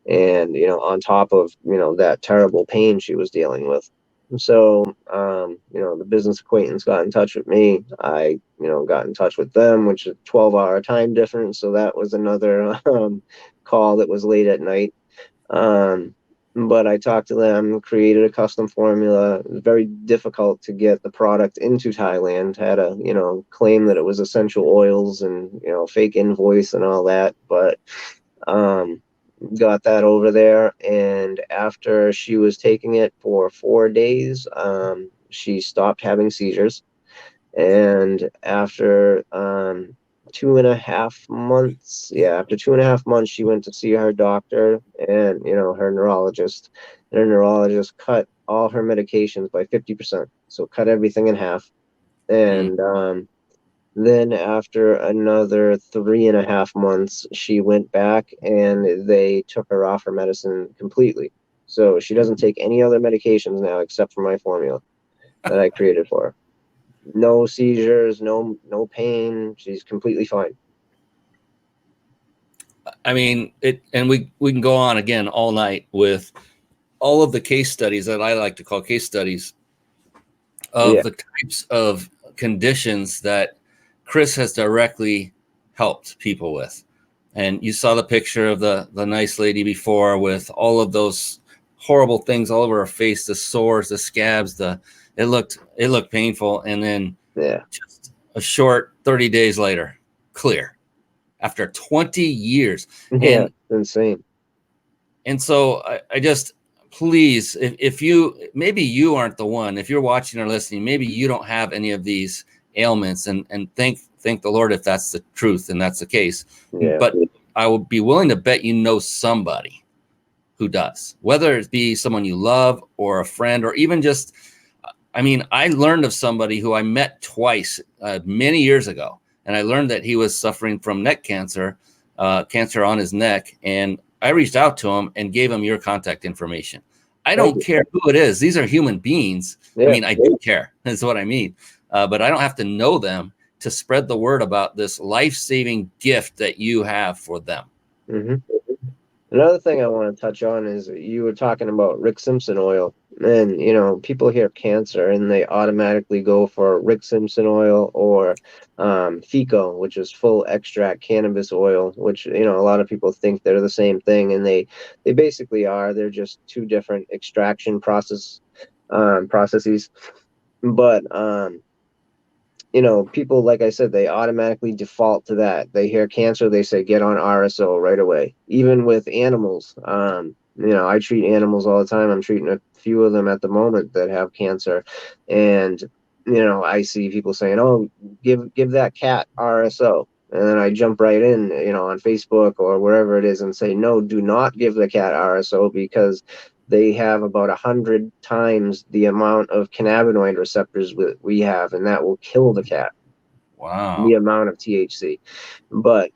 and on top of that terrible pain she was dealing with. So the business acquaintance got in touch with me. I got in touch with them, which is 12-hour time difference, so that was another call that was late at night. But I talked to them, created a custom formula. It was very difficult to get the product into Thailand. Had a claim that it was essential oils and fake invoice and all that, but got that over there. And after she was taking it for 4 days, she stopped having seizures. And after 2.5 months, after 2.5 months, she went to see her doctor and her neurologist. And her neurologist cut all her medications by 50%, so cut everything in half. And then after another 3.5 months, she went back and they took her off her medicine completely. So she doesn't take any other medications now except for my formula that I created for her. No seizures, no pain. She's completely fine. I mean, and we can go on again all night with all of the case studies that I like to call case studies of the types of conditions that Chris has directly helped people with. And you saw the picture of the nice lady before with all of those horrible things all over her face, the sores, the scabs, it looked painful. And then just a short 30 days later, clear after 20 years. Yeah, insane. And so I just, please, if you, maybe you aren't the one, if you're watching or listening, maybe you don't have any of these ailments, and thank the Lord if that's the truth and that's the case. But I would be willing to bet somebody who does, whether it be someone you love or a friend, or even just, I learned of somebody who I met twice many years ago, and I learned that he was suffering from neck cancer, cancer on his neck, and I reached out to him and gave him your contact information. I don't care who it is. These are human beings. I do care. That's what I mean. But I don't have to know them to spread the word about this life-saving gift that you have for them. Mm-hmm. Another thing I want to touch on is you were talking about Rick Simpson oil. And, people hear cancer and they automatically go for Rick Simpson oil or FICO, which is full extract cannabis oil, which, a lot of people think they're the same thing. And they basically are. They're just two different extraction processes. But, people, like I said, they automatically default to that. They hear cancer, they say, get on RSO right away. Even with animals, I treat animals all the time. I'm treating a few of them at the moment that have cancer. And, I see people saying, oh, give that cat RSO. And then I jump right in, on Facebook or wherever it is and say, no, do not give the cat RSO, because they have about 100 times the amount of cannabinoid receptors we have, and that will kill the cat. Wow. The amount of THC. But,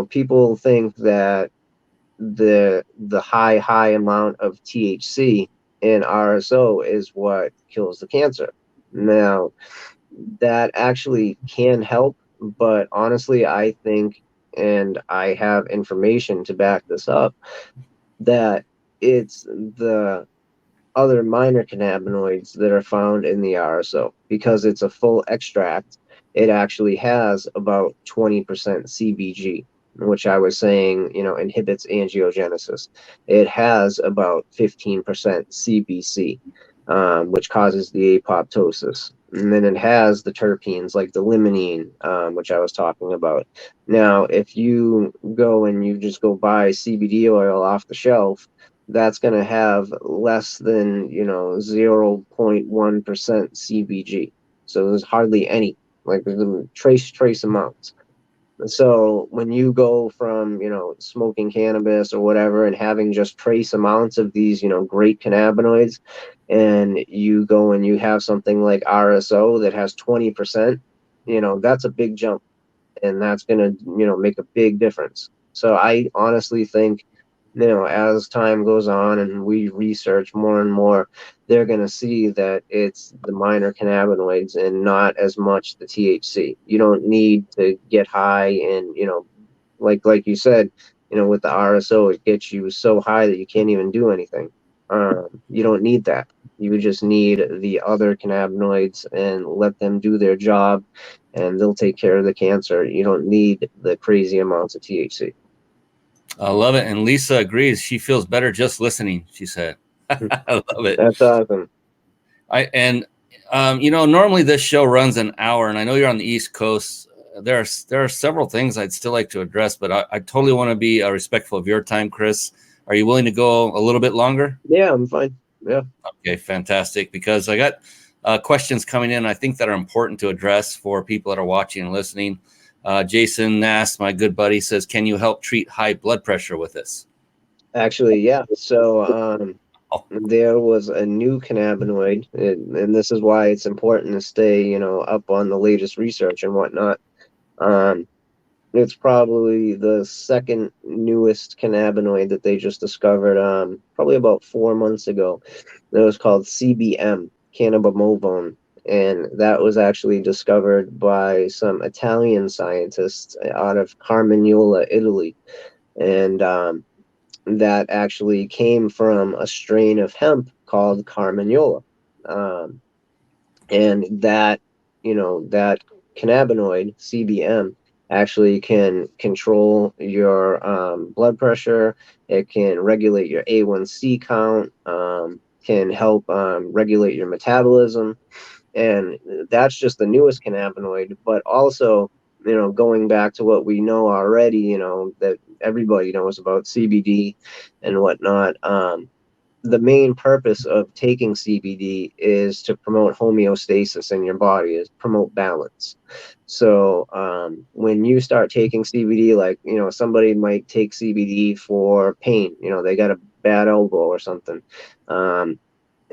people think that the high amount of THC in RSO is what kills the cancer. Now, that actually can help, but honestly, I think, and I have information to back this up, that it's the other minor cannabinoids that are found in the RSO. Because it's a full extract, it actually has about 20% CBG, which I was saying, inhibits angiogenesis. It has about 15% CBC, which causes the apoptosis. And then it has the terpenes like the limonene, which I was talking about. Now, if you go and you just go buy CBD oil off the shelf, that's going to have less than 0.1% CBG. So there's hardly any, like trace amounts. So when you go from smoking cannabis or whatever and having just trace amounts of these great cannabinoids, and you go and you have something like RSO that has 20%, that's a big jump, and that's going to make a big difference. So I honestly think as time goes on and we research more and more, they're going to see that it's the minor cannabinoids and not as much the THC. You don't need to get high and, like you said, with the RSO, it gets you so high that you can't even do anything. You don't need that. You just need the other cannabinoids and let them do their job, and they'll take care of the cancer. You don't need the crazy amounts of THC. I love it. And Lisa agrees. She feels better just listening, she said. I love it. That's awesome. Normally this show runs an hour, and I know you're on the East Coast. There are several things I'd still like to address, but I totally want to be respectful of your time, Chris. Are you willing to go a little bit longer? Yeah, I'm fine. Yeah. Okay, fantastic. Because I got questions coming in, I think, that are important to address for people that are watching and listening. Jason Nass, my good buddy, says, can you help treat high blood pressure with this? Actually, yeah. So there was a new cannabinoid, and this is why it's important to stay, up on the latest research and whatnot. It's probably the second newest cannabinoid that they just discovered, probably about 4 months ago. It was called CBM, cannabinoid. And that was actually discovered by some Italian scientists out of Carmagnola, Italy. And that actually came from a strain of hemp called Carmagnola. And that, that cannabinoid, CBM, actually can control your blood pressure. It can regulate your A1C count, can help regulate your metabolism. And that's just the newest cannabinoid, but also, going back to what we know already, that everybody knows about CBD and whatnot. The main purpose of taking CBD is to promote homeostasis in your body, is promote balance. So when you start taking CBD, like, somebody might take CBD for pain, they got a bad elbow or something.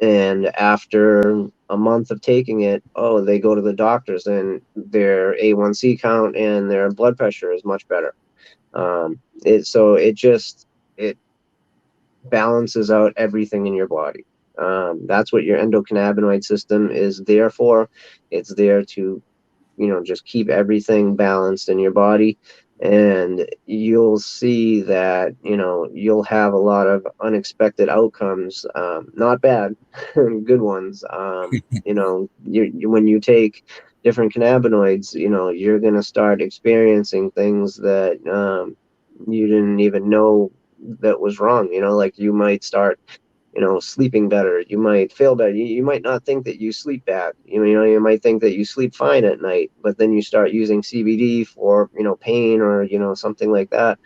And after a month of taking it, they go to the doctors and their A1C count and their blood pressure is much better. It balances out everything in your body. That's what your endocannabinoid system is there for. It's there to, just keep everything balanced in your body. And you'll see that, you'll have a lot of unexpected outcomes, not bad, good ones. When you take different cannabinoids, you're going to start experiencing things that you didn't even know that was wrong. Like you might start sleeping better. You might feel better. You might not think that you sleep bad. You might think that you sleep fine at night, but then you start using CBD for, pain or, something like that.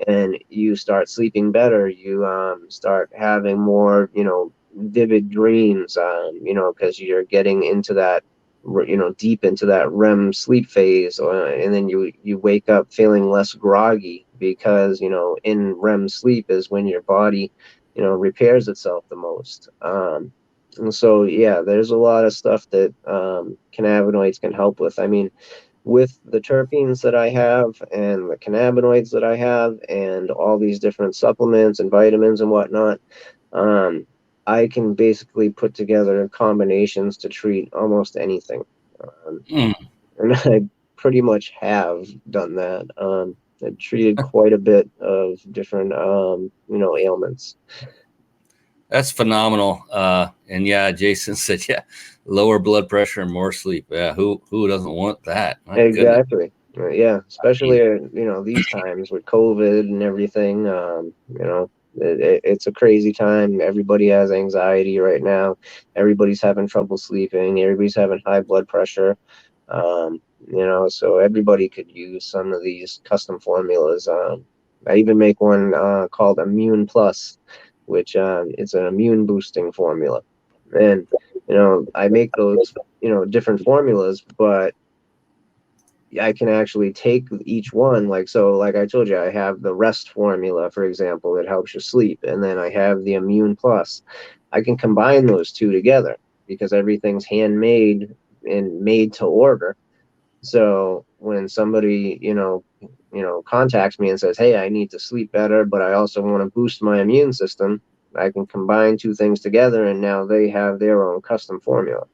And you start sleeping better. You start having more, vivid dreams, because you're getting into that, deep into that REM sleep phase. And then you wake up feeling less groggy because, in REM sleep is when your body repairs itself the most. And so, yeah, there's a lot of stuff that cannabinoids can help with. I mean, with the terpenes that I have and the cannabinoids that I have and all these different supplements and vitamins and whatnot, I can basically put together combinations to treat almost anything. And I pretty much have done that. I've treated quite a bit of different, ailments. That's phenomenal. And yeah, Jason said, yeah, lower blood pressure and more sleep. Yeah, who doesn't want that? My goodness. Exactly. Yeah, I especially mean, these times with COVID and everything. It's a crazy time. Everybody has anxiety right now. Everybody's having trouble sleeping. Everybody's having high blood pressure. So everybody could use some of these custom formulas. I even make one called Immune Plus, which it's an immune boosting formula. And I make those different formulas, but I can actually take each one, like I told you, I have the rest formula, for example, that helps you sleep, and then I have the Immune Plus. I can combine those two together because everything's handmade and made to order. So when somebody, contacts me and says, "Hey, I need to sleep better, but I also want to boost my immune system," I can combine two things together, and now they have their own custom formula.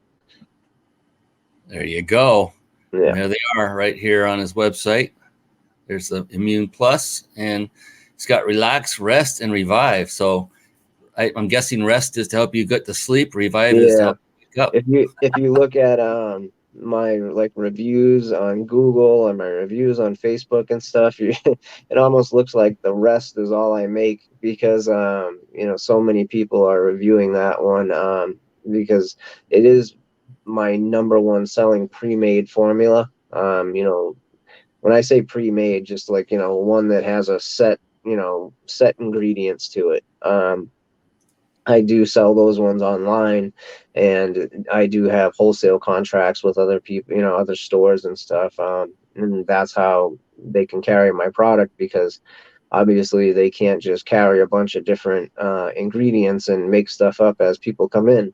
there you go. Yeah. And there they are right here on his website. There's the Immune Plus, and it's got relax, rest, and revive. So I'm guessing rest is to help you get to sleep. Revive is to Yeah. help you wake up. If you look at my reviews on Google and my reviews on Facebook and stuff, it almost looks like the rest is all I make because so many people are reviewing that one because it is my number one selling pre-made formula. When I say pre-made, just one that has a set ingredients to it. I do sell those ones online, and I do have wholesale contracts with other people, other stores and stuff. And that's how they can carry my product because obviously they can't just carry a bunch of different ingredients and make stuff up as people come in.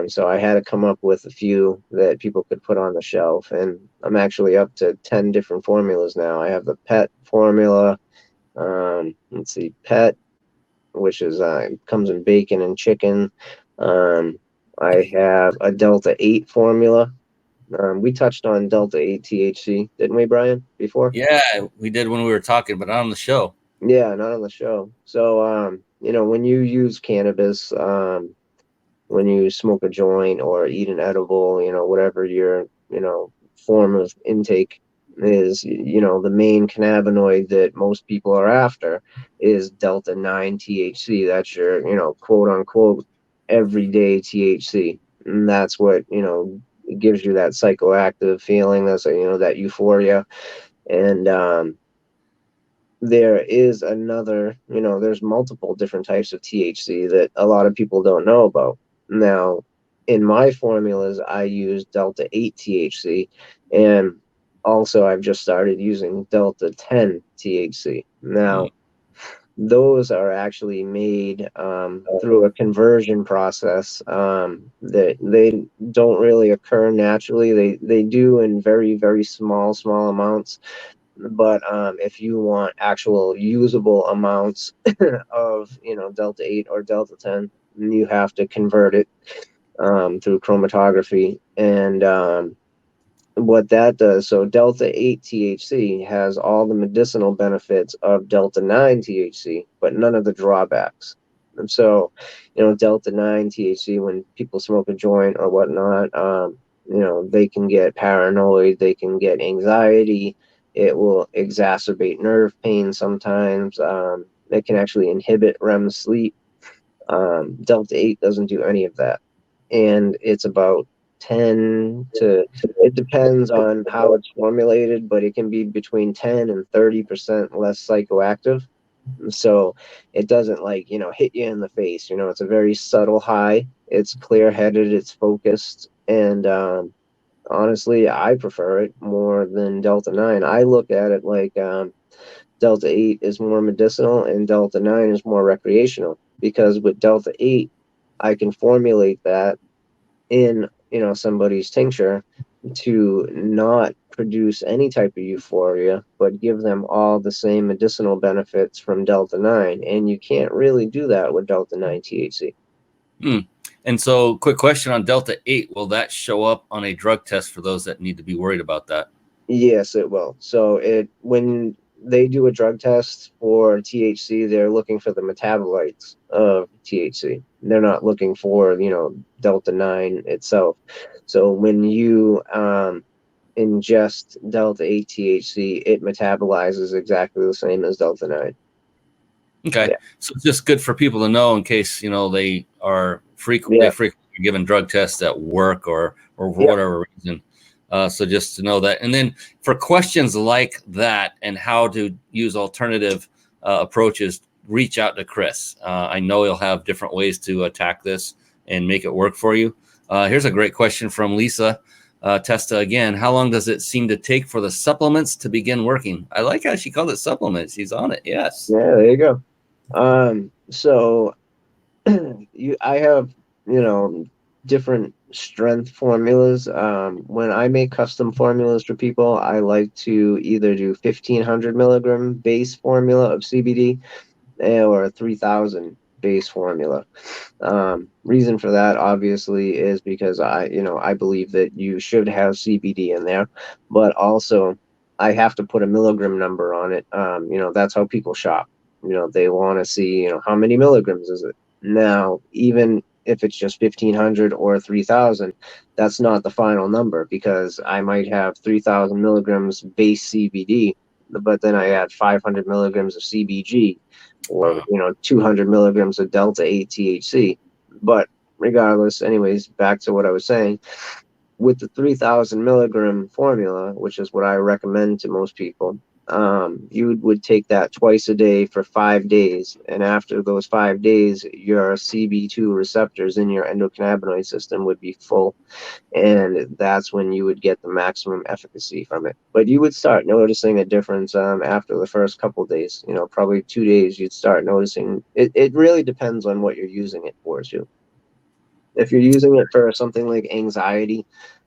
So I had to come up with a few that people could put on the shelf, and I'm actually up to 10 different formulas now. I have the pet formula. Let's see, pet, which is comes in bacon and chicken. Um, I have a Delta 8 formula. We touched on Delta 8 THC, didn't we, Brian, before? Yeah, we did when we were talking, but not on the show. Yeah, not on the show. So, when you use cannabis, when you smoke a joint or eat an edible, whatever your, form of intake is, the main cannabinoid that most people are after is Delta 9 THC. That's your, quote unquote, everyday THC. And that's what, gives you that psychoactive feeling. That's, that euphoria. And, there is another, there's multiple different types of THC that a lot of people don't know about. Now, in my formulas, I use Delta 8 THC, and also I've just started using Delta 10 THC. Now, those are actually made through a conversion process that they don't really occur naturally. They do in very, very small amounts. But if you want actual usable amounts of Delta 8 or Delta 10, you have to convert it through chromatography. And what that does, so Delta 8 THC has all the medicinal benefits of Delta 9 THC, but none of the drawbacks. And so, Delta 9 THC, when people smoke a joint or whatnot, they can get paranoid, they can get anxiety. It will exacerbate nerve pain sometimes. It can actually inhibit REM sleep. Delta 8 doesn't do any of that. And it's about 10 to, it depends on how it's formulated, but it can be between 10 and 30% less psychoactive. So it doesn't hit you in the face. It's a very subtle high. It's clear headed, it's focused. And honestly, I prefer it more than Delta 9. I look at it like Delta 8 is more medicinal and Delta 9 is more recreational, because with Delta 8, I can formulate that in somebody's tincture to not produce any type of euphoria, but give them all the same medicinal benefits from Delta 9. And you can't really do that with Delta 9 THC. And so, quick question on Delta 8. Will that show up on a drug test for those that need to be worried about that? Yes, it will. So when they do a drug test for THC, they're looking for the metabolites of THC. They're not looking for, delta 9 itself. So when you ingest delta 8 THC, it metabolizes exactly the same as delta 9. Okay. Yeah. So it's just good for people to know in case, they are frequently given drug tests at work or for whatever reason. So just to know that. And then for questions like that and how to use alternative approaches, reach out to Chris. I know he'll have different ways to attack this and make it work for you. Here's a great question from Lisa Testa again. How long does it seem to take for the supplements to begin working? I like how she called it supplements. She's on it. Yes. Yeah, there you go. So I have, different strength formulas. When I make custom formulas for people, I like to either do 1,500 milligram base formula of CBD or a 3,000 base formula. Reason for that obviously is because I believe that you should have CBD in there, but also I have to put a milligram number on it. That's how people shop. They want to see, how many milligrams is it. Now, even if it's just 1,500 or 3,000, that's not the final number, because I might have 3,000 milligrams base CBD, but then I add 500 milligrams of CBG, or 200 milligrams of delta 8 THC. But regardless, anyways, back to what I was saying, with the 3,000 milligram formula, which is what I recommend to most people, you would take that twice a day for 5 days, and after those 5 days, your CB2 receptors in your endocannabinoid system would be full, and that's when you would get the maximum efficacy from it. But you would start noticing a difference after the first couple of days. Probably 2 days, you'd start noticing. It really depends on what you're using it for, too. If you're using it for something like anxiety,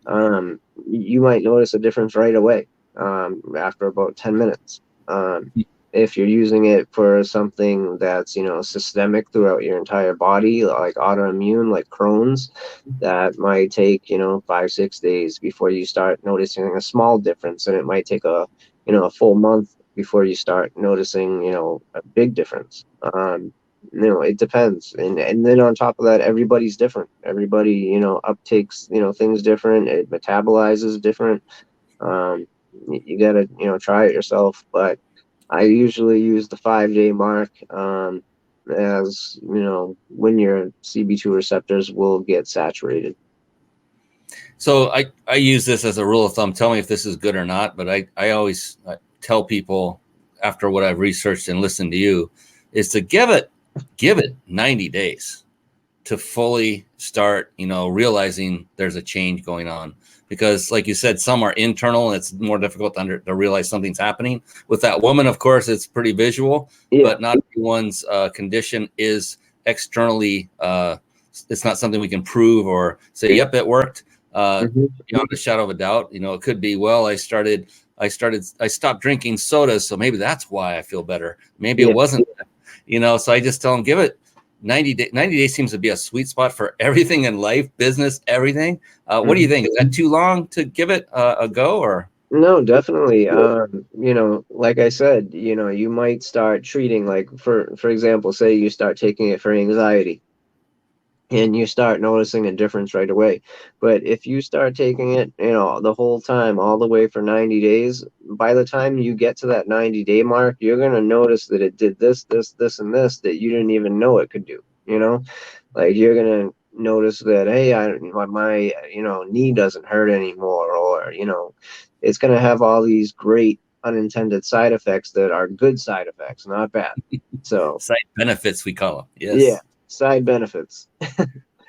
you might notice a difference right away after about 10 minutes. If you're using it for something that's, systemic throughout your entire body, like autoimmune, like Crohn's, that might take, 5-6 days before you start noticing a small difference. And it might take a full month before you start noticing, a big difference. It depends. And then on top of that, everybody's different. Everybody, uptakes, things different. It metabolizes different. You gotta, try it yourself. But I usually use the 5-day mark as, when your CB2 receptors will get saturated. So I use this as a rule of thumb. Tell me if this is good or not. But I always tell people, after what I've researched and listened to you, is to give it 90 days to fully start, realizing there's a change going on. Because like you said, some are internal and it's more difficult to realize something's happening. With that woman, of course, it's pretty visual, but not everyone's condition is externally, it's not something we can prove or say, yep, it worked. Beyond a shadow of a doubt, it could be, well, I stopped drinking sodas, so maybe that's why I feel better. Maybe it wasn't, so I just tell them, give it 90 days. 90 days seems to be a sweet spot for everything in life, business, everything. What do you think? Is that too long to give it a go, or? No, definitely. Like I said, you might start treating, like, for example, say you start taking it for anxiety, and you start noticing a difference right away. But if you start taking it, the whole time, all the way for 90 days, by the time you get to that 90-day mark, you're going to notice that it did this, this, this, and this that you didn't even know it could do. Like, you're going to notice that, hey, my knee doesn't hurt anymore, or, it's going to have all these great unintended side effects that are good side effects, not bad. So side benefits, we call them. Yes. Yeah. Side benefits.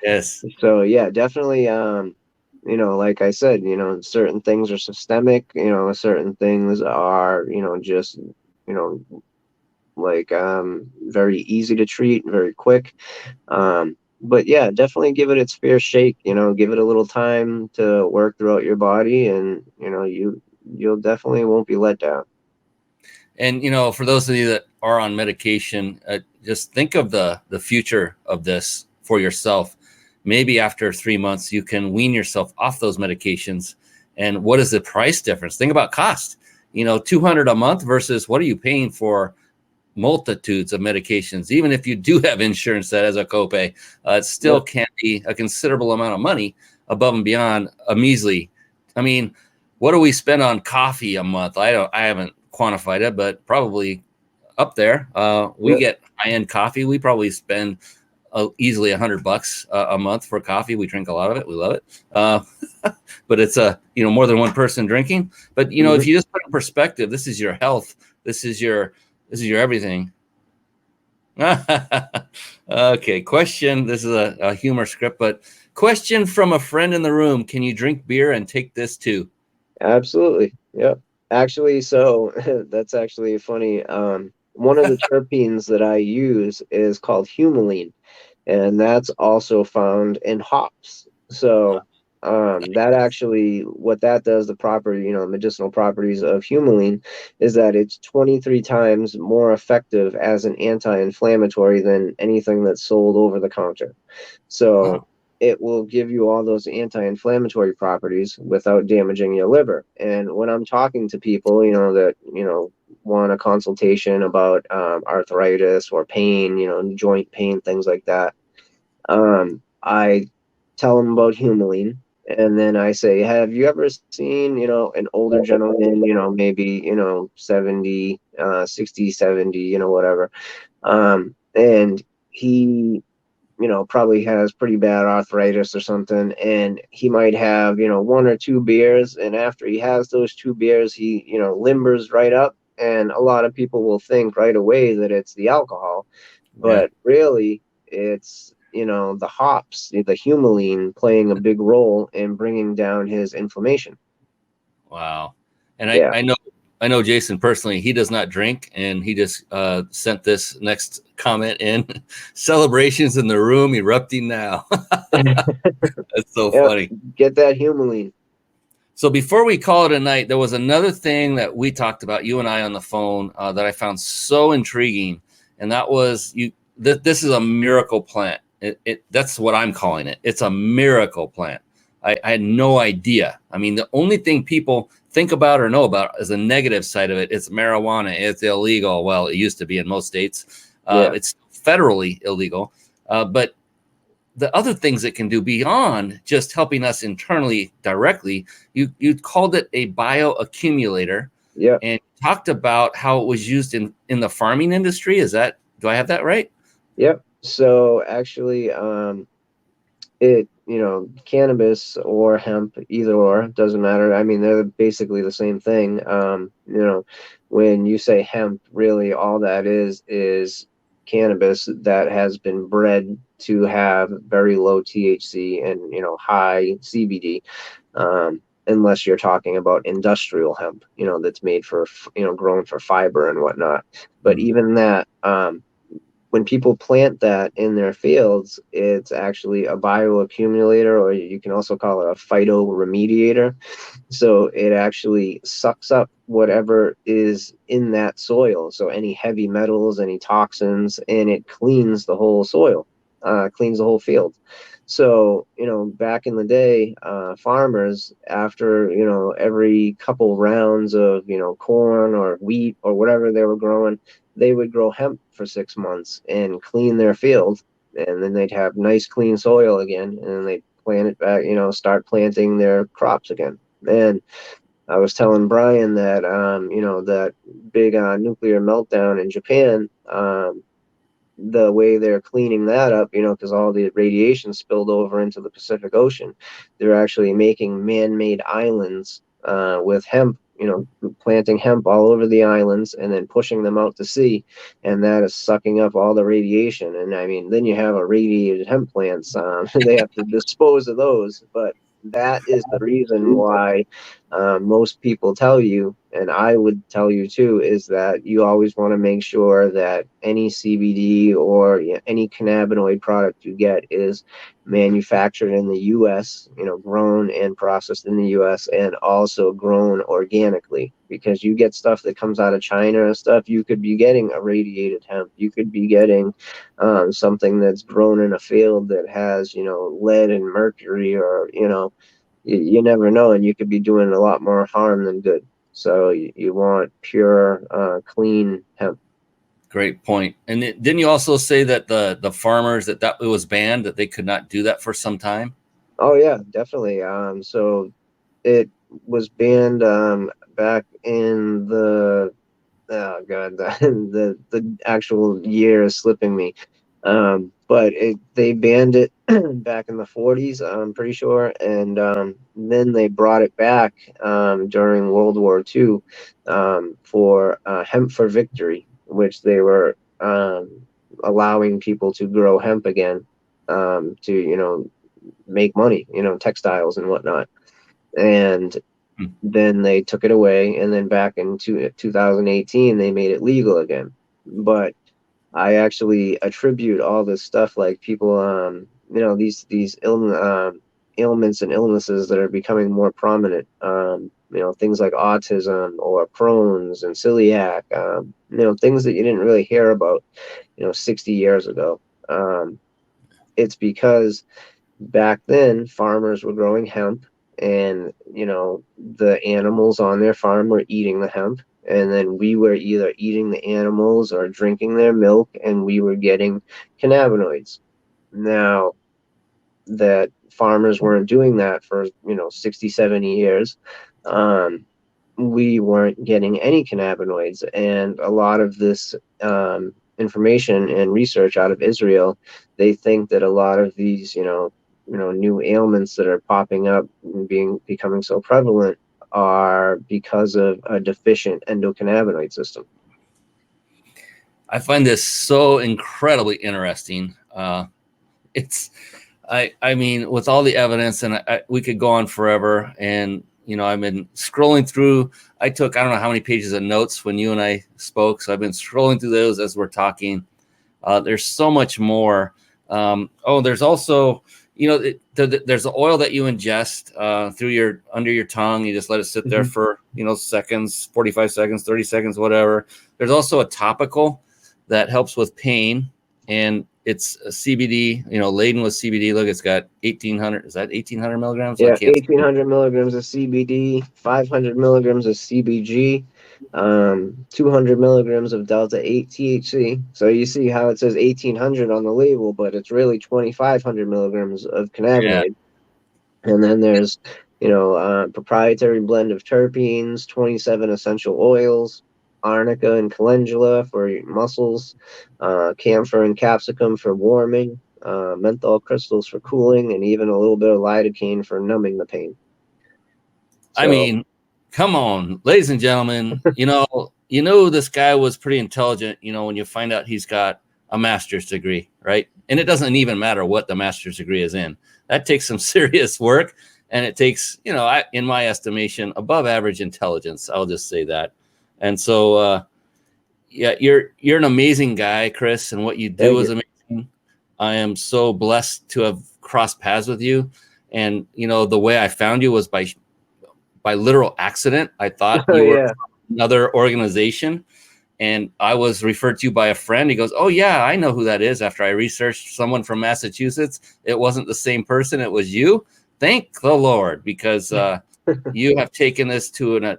Yes. So yeah, definitely. Like I said, certain things are systemic. Certain things are, just, like very easy to treat, very quick. But yeah, definitely give it its fair shake. Give it a little time to work throughout your body, and you'll definitely won't be let down. And, for those of you that are on medication, just think of the future of this for yourself. Maybe after 3 months, you can wean yourself off those medications. And what is the price difference? Think about cost, $200 a month versus what are you paying for multitudes of medications. Even if you do have insurance that has a copay, it still can be a considerable amount of money above and beyond a measly. I mean, what do we spend on coffee a month? I haven't quantified it, but probably up there. We get high-end coffee. We probably spend easily $100 a month for coffee. We drink a lot of it. We love it. But it's more than one person drinking. But if you just put in perspective, this is your health. This is your everything. Okay. Question. This is a humor script, but question from a friend in the room. Can you drink beer and take this too? Absolutely. Yep. Actually, so that's actually funny. One of the terpenes that I use is called humulene, and that's also found in hops. So that actually, what that does, the property, medicinal properties of humulene, is that it's 23 times more effective as an anti-inflammatory than anything that's sold over the counter. So it will give you all those anti-inflammatory properties without damaging your liver. And when I'm talking to people, that, want a consultation about arthritis or pain, joint pain, things like that, I tell them about humulene. And then I say, have you ever seen, an older gentleman, maybe, 70, 60, 70, whatever. And he, probably has pretty bad arthritis or something. And he might have, one or two beers. And after he has those two beers, he, limbers right up. And a lot of people will think right away that it's the alcohol. But really, it's, the hops, the humulene playing a big role in bringing down his inflammation. Wow. And I know Jason personally. He does not drink, and he just sent this next comment in. Celebrations in the room erupting now. That's so funny. Get that humulene. So before we call it a night, there was another thing that we talked about, you and I, on the phone, that I found so intriguing, and that was this is a miracle plant. That's what I'm calling it. It's a miracle plant. I had no idea. I mean, the only thing people think about or know about is the negative side of it. It's marijuana. It's illegal. Well, it used to be in most states. It's federally illegal. But the other things it can do beyond just helping us internally directly, you called it a bioaccumulator. Yeah. And talked about how it was used in the farming industry. Do I have that right? Yep. So actually, cannabis or hemp, either or, doesn't matter. I mean, they're basically the same thing. When you say hemp, really all that is cannabis that has been bred to have very low THC and, high CBD. Unless you're talking about industrial hemp, that's made for, grown for fiber and whatnot. But even that, when people plant that in their fields, it's actually a bioaccumulator, or you can also call it a phytoremediator. So it actually sucks up whatever is in that soil. So any heavy metals, any toxins, and it cleans the whole soil, cleans the whole field. So, back in the day, farmers, after, every couple rounds of, corn or wheat or whatever they were growing, they would grow hemp for 6 months and clean their field. And then they'd have nice, clean soil again. And then they'd plant it back, start planting their crops again. And I was telling Brian that, that big nuclear meltdown in Japan, the way they're cleaning that up, because all the radiation spilled over into the Pacific Ocean, they're actually making man-made islands with hemp, planting hemp all over the islands and then pushing them out to sea, and that is sucking up all the radiation. And I mean, then you have irradiated hemp plants. They have to dispose of those, but that is the reason why most people tell you, and I would tell you too, is that you always want to make sure that any CBD or any cannabinoid product you get is manufactured in the U.S., grown and processed in the U.S., and also grown organically. Because you get stuff that comes out of China and stuff, you could be getting irradiated hemp. You could be getting something that's grown in a field that has, lead and mercury, or, you never know, and you could be doing a lot more harm than good. So you want pure, clean hemp. Great point. And didn't you also say that the farmers that it was banned, that they could not do that for some time? Oh yeah, definitely. So it was banned back in the oh god, the actual year is slipping me. But they banned it back in the 40s, I'm pretty sure, and then they brought it back during World War II for hemp for victory, which they were allowing people to grow hemp again to make money, textiles and whatnot. And then they took it away, and then back in 2018 they made it legal again. But I actually attribute all this stuff, like people these ailments and illnesses that are becoming more prominent, things like autism or Crohn's and celiac, things that you didn't really hear about 60 years ago. It's because back then farmers were growing hemp, and the animals on their farm were eating the hemp, and then we were either eating the animals or drinking their milk, and we were getting cannabinoids. Now that farmers weren't doing that for 60, 70 years, we weren't getting any cannabinoids. And a lot of this information and research out of Israel, they think that a lot of these new ailments that are popping up and becoming so prevalent are because of a deficient endocannabinoid system. I find this so incredibly interesting. I mean, with all the evidence, and we could go on forever. And I've been scrolling through. I don't know how many pages of notes when you and I spoke, so I've been scrolling through those as we're talking. There's so much more. There's also, there's the oil that you ingest under your tongue. You just let it sit there for seconds, 45 seconds, 30 seconds, whatever. There's also a topical that helps with pain, and it's a CBD, laden with CBD. Look, it's got 1,800. Is that 1,800 milligrams? Yeah, 1,800 milligrams of CBD, 500 milligrams of CBG, 200 milligrams of delta 8 THC. So you see how it says 1,800 on the label, but it's really 2,500 milligrams of cannabinoid. Yeah. And then there's proprietary blend of terpenes, 27 essential oils, arnica and calendula for your muscles, camphor and capsicum for warming, menthol crystals for cooling, and even a little bit of lidocaine for numbing the pain. I mean, come on, ladies and gentlemen, this guy was pretty intelligent, when you find out he's got a master's degree, right? And it doesn't even matter what the master's degree is in. That takes some serious work, and it takes, in my estimation, above average intelligence. I'll just say that. And so, you're an amazing guy, Chris, and what you do is amazing. I am so blessed to have crossed paths with you. And, the way I found you was by literal accident. I thought you were from another organization, and I was referred to you by a friend. He goes, "Oh yeah, I know who that is." After I researched someone from Massachusetts, it wasn't the same person. It was you. Thank the Lord, because you have taken this to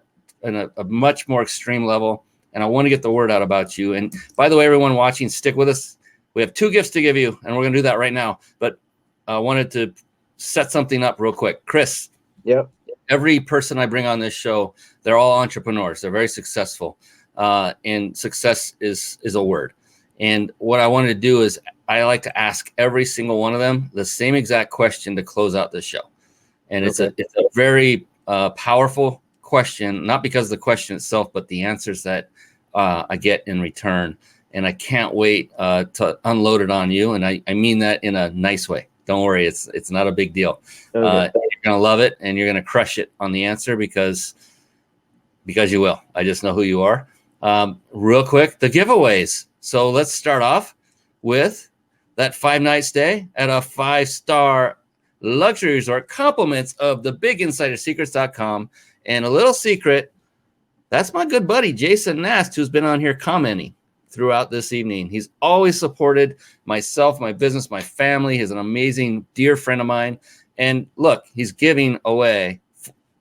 a much more extreme level. And I want to get the word out about you. And by the way, everyone watching, stick with us. We have 2 gifts to give you, and we're going to do that right now. But I wanted to set something up real quick. Chris, yep. Every person I bring on this show, they're all entrepreneurs. They're very successful. And success is a word. And what I wanted to do is I like to ask every single one of them the same exact question to close out the show. And it's a very powerful question, not because of the question itself, but the answers that I get in return. And I can't wait to unload it on you. And I mean that in a nice way. Don't worry, it's not a big deal. You're gonna love it, and you're gonna crush it on the answer because you will. I just know who you are. Real quick, the giveaways. So let's start off with that 5-night stay at a 5-star luxury resort, compliments of thebiginsidersecrets.com. And a little secret, that's my good buddy, Jason Nast, who's been on here commenting throughout this evening. He's always supported myself, my business, my family. He's an amazing, dear friend of mine. And look, he's giving away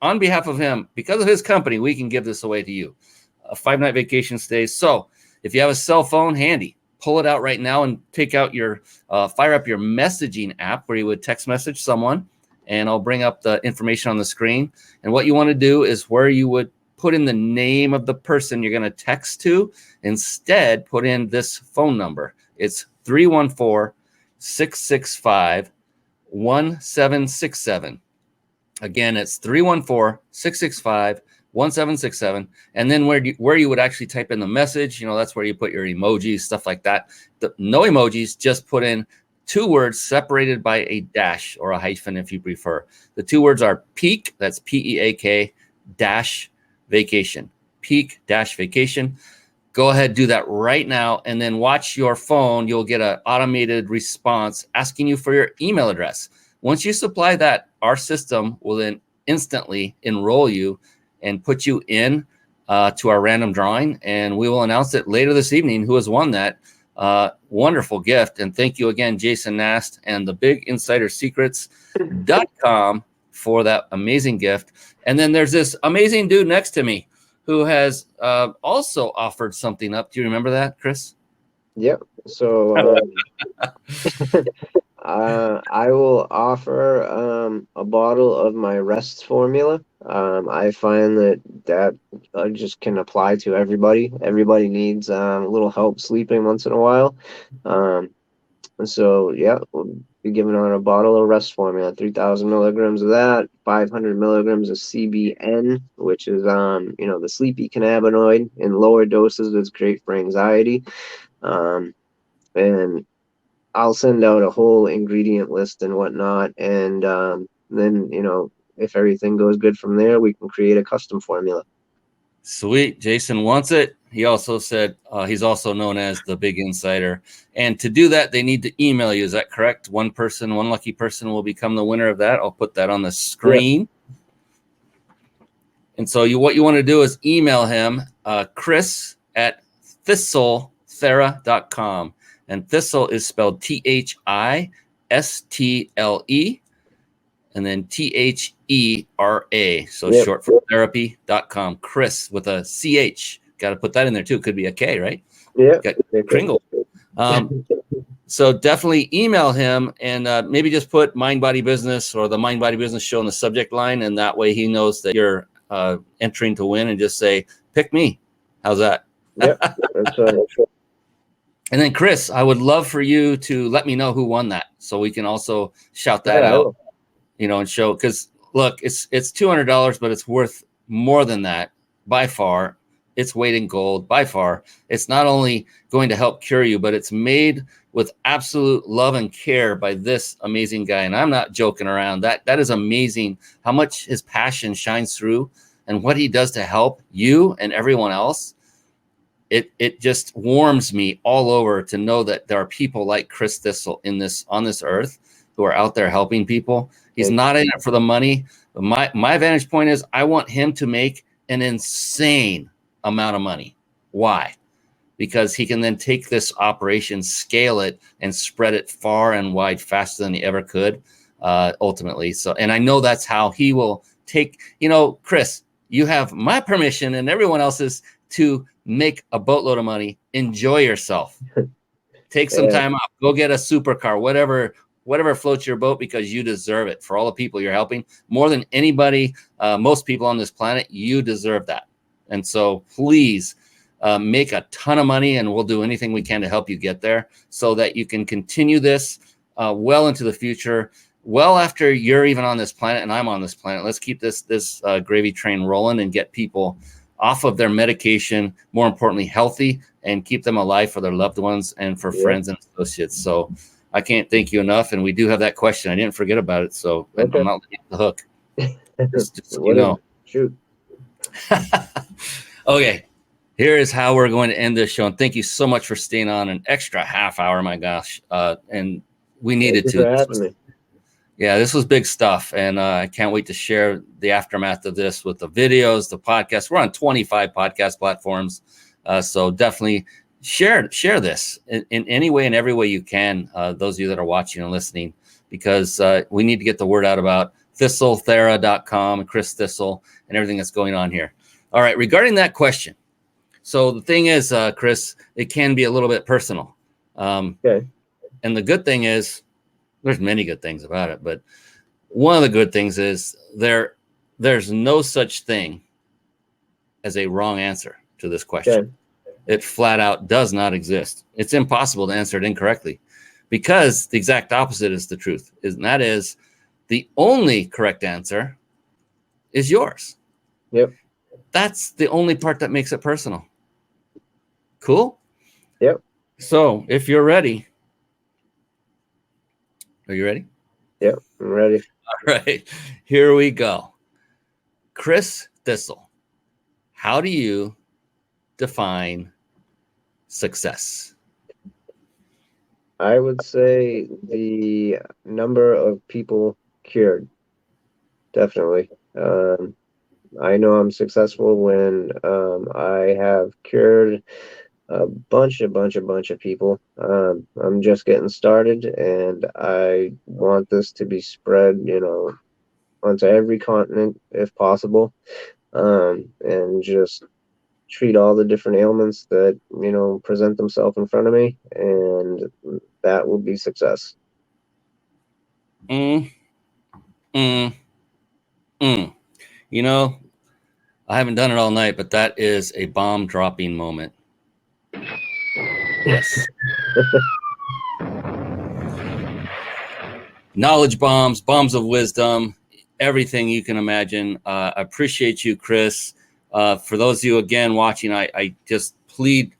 on behalf of him, because of his company, we can give this away to you. A 5-night vacation stay. So if you have a cell phone handy, pull it out right now and take out your, fire up your messaging app where you would text message someone, and I'll bring up the information on the screen. And what you want to do is where you would put in the name of the person you're going to text to, instead put in this phone number. It's 314-665-1767. Again, it's 314-665-1767. And then where you would actually type in the message, that's where you put your emojis, stuff like that. No emojis, just put in 2 words separated by a dash or a hyphen if you prefer. The 2 words are peak, that's PEAK, dash vacation. Peak dash vacation. Go ahead, do that right now, and then watch your phone. You'll get an automated response asking you for your email address. Once you supply that, our system will then instantly enroll you and put you in to our random drawing, and we will announce it later this evening who has won that wonderful gift. And thank you again, Jason Nast and thebiginsidersecrets.com for that amazing gift. And then there's this amazing dude next to me who has also offered something up. Do you remember that, Chris? Yep. So I will offer a bottle of my rest formula. I find that just can apply to everybody. Everybody needs a little help sleeping once in a while. And so, yeah, we'll be giving out a bottle of rest formula, 3,000 milligrams of that, 500 milligrams of CBN, which is, the sleepy cannabinoid. In lower doses, it's great for anxiety. And I'll send out a whole ingredient list and whatnot. And then, if everything goes good from there, we can create a custom formula. Sweet. Jason wants it. He also said he's also known as the Big Insider. And to do that, they need to email you. Is that correct? One lucky person will become the winner of that. I'll put that on the screen. Yep. And so what you want to do is email him, Chris at thistlethere.com. And Thistle is spelled THISTLE and then THERA. So yep. Short for therapy.com. Chris with a CH. Got to put that in there too. Could be a K, right? Yeah. Kringle. So definitely email him and maybe just put Mind Body Business or the Mind Body Business Show in the subject line. And that way he knows that you're entering to win, and just say, pick me. How's that? Yeah. That's And then Chris, I would love for you to let me know who won that, so we can also shout that out, and show, because look, it's $200, but it's worth more than that by far. It's weight in gold by far. It's not only going to help cure you, but it's made with absolute love and care by this amazing guy. And I'm not joking around. That is amazing how much his passion shines through and what he does to help you and everyone else. It just warms me all over to know that there are people like Chris Thistle on this earth who are out there helping people. He's not in it for the money. My vantage point is I want him to make an insane amount of money. Why? Because he can then take this operation, scale it, and spread it far and wide faster than he ever could, ultimately. So, and I know that's how he will take, Chris, you have my permission and everyone else's to make a boatload of money. Enjoy yourself. Take some time off. Go get a supercar, whatever floats your boat, because you deserve it. For all the people you're helping, more than anybody, most people on this planet, you deserve that. And so please make a ton of money, and we'll do anything we can to help you get there so that you can continue this well into the future, well after you're even on this planet and I'm on this planet. Let's keep this gravy train rolling and get people off of their medication, more importantly, healthy, and keep them alive for their loved ones and for friends and associates. So I can't thank you enough. And we do have that question. I didn't forget about it. So I'm not letting the hook. Just Shoot. Okay. Here is how we're going to end this show. And thank you so much for staying on an extra half hour. My gosh. And we needed to. Yeah, this was big stuff, and I can't wait to share the aftermath of this with the videos, the podcast. We're on 25 podcast platforms, so definitely share this in any way and every way you can, those of you that are watching and listening, because we need to get the word out about thistlethere.com, Chris Thistle, and everything that's going on here. All right, regarding that question, So the thing is, Chris, it can be a little bit personal. Okay. And the good thing is, there's many good things about it, but one of the good things is there's no such thing as a wrong answer to this question. Okay. It flat out does not exist. It's impossible to answer it incorrectly, because the exact opposite is the truth. And that is, the only correct answer is yours. Yep. That's the only part that makes it personal. Cool? Yep. So if you're ready, are you ready? Yep. I'm ready. All right, here we go. Chris Thistle, how do you define success? I would say the number of people cured. Definitely. I know I'm successful when I have cured a bunch of people. I'm just getting started, and I want this to be spread, onto every continent if possible, and just treat all the different ailments that present themselves in front of me, and that will be success. Mm, mm, mm. I haven't done it all night, but that is a bomb dropping moment. Yes. Knowledge bombs, bombs of wisdom, everything you can imagine. I appreciate you, Chris. For those of you, again, watching, I just please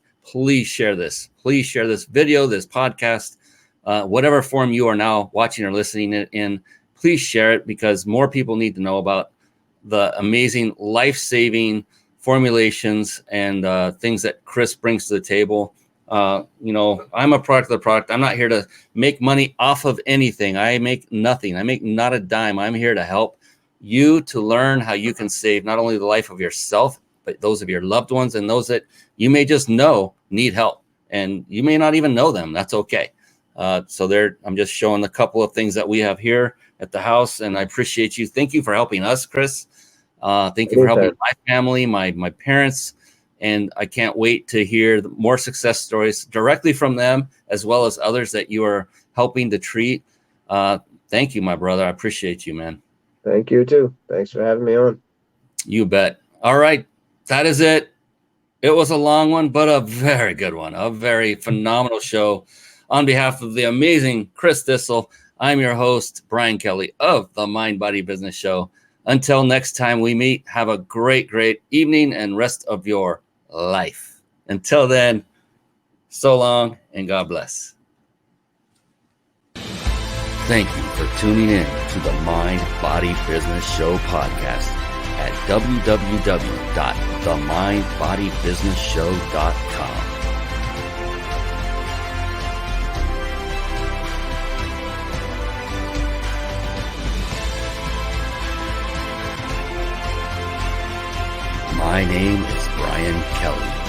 share this. Please share this video, this podcast, whatever form you are now watching or listening in. Please share it, because more people need to know about the amazing life-saving formulations and things that Chris brings to the table. I'm a product of the product. I'm not here to make money off of anything. I make nothing. I make not a dime. I'm here to help you to learn how you can save not only the life of yourself, but those of your loved ones and those that you may just know need help. And you may not even know them. That's okay. I'm just showing a couple of things that we have here at the house, and I appreciate you. Thank you for helping us, Chris. Thank you for helping my family, my parents, and I can't wait to hear more success stories directly from them, as well as others that you are helping to treat. Thank you, my brother. I appreciate you, man. Thank you too. Thanks for having me on. You bet. All right, that is it. It was a long one, but a very good one, a very phenomenal show. On behalf of the amazing Chris Thistle, I'm your host, Brian Kelly of the Mind Body Business Show. Until next time we meet, have a great, great evening and rest of your life. Until then, so long and God bless. Thank you for tuning in to the Mind Body Business Show podcast at www.themindbodybusinessshow.com. My name is Brian Kelly.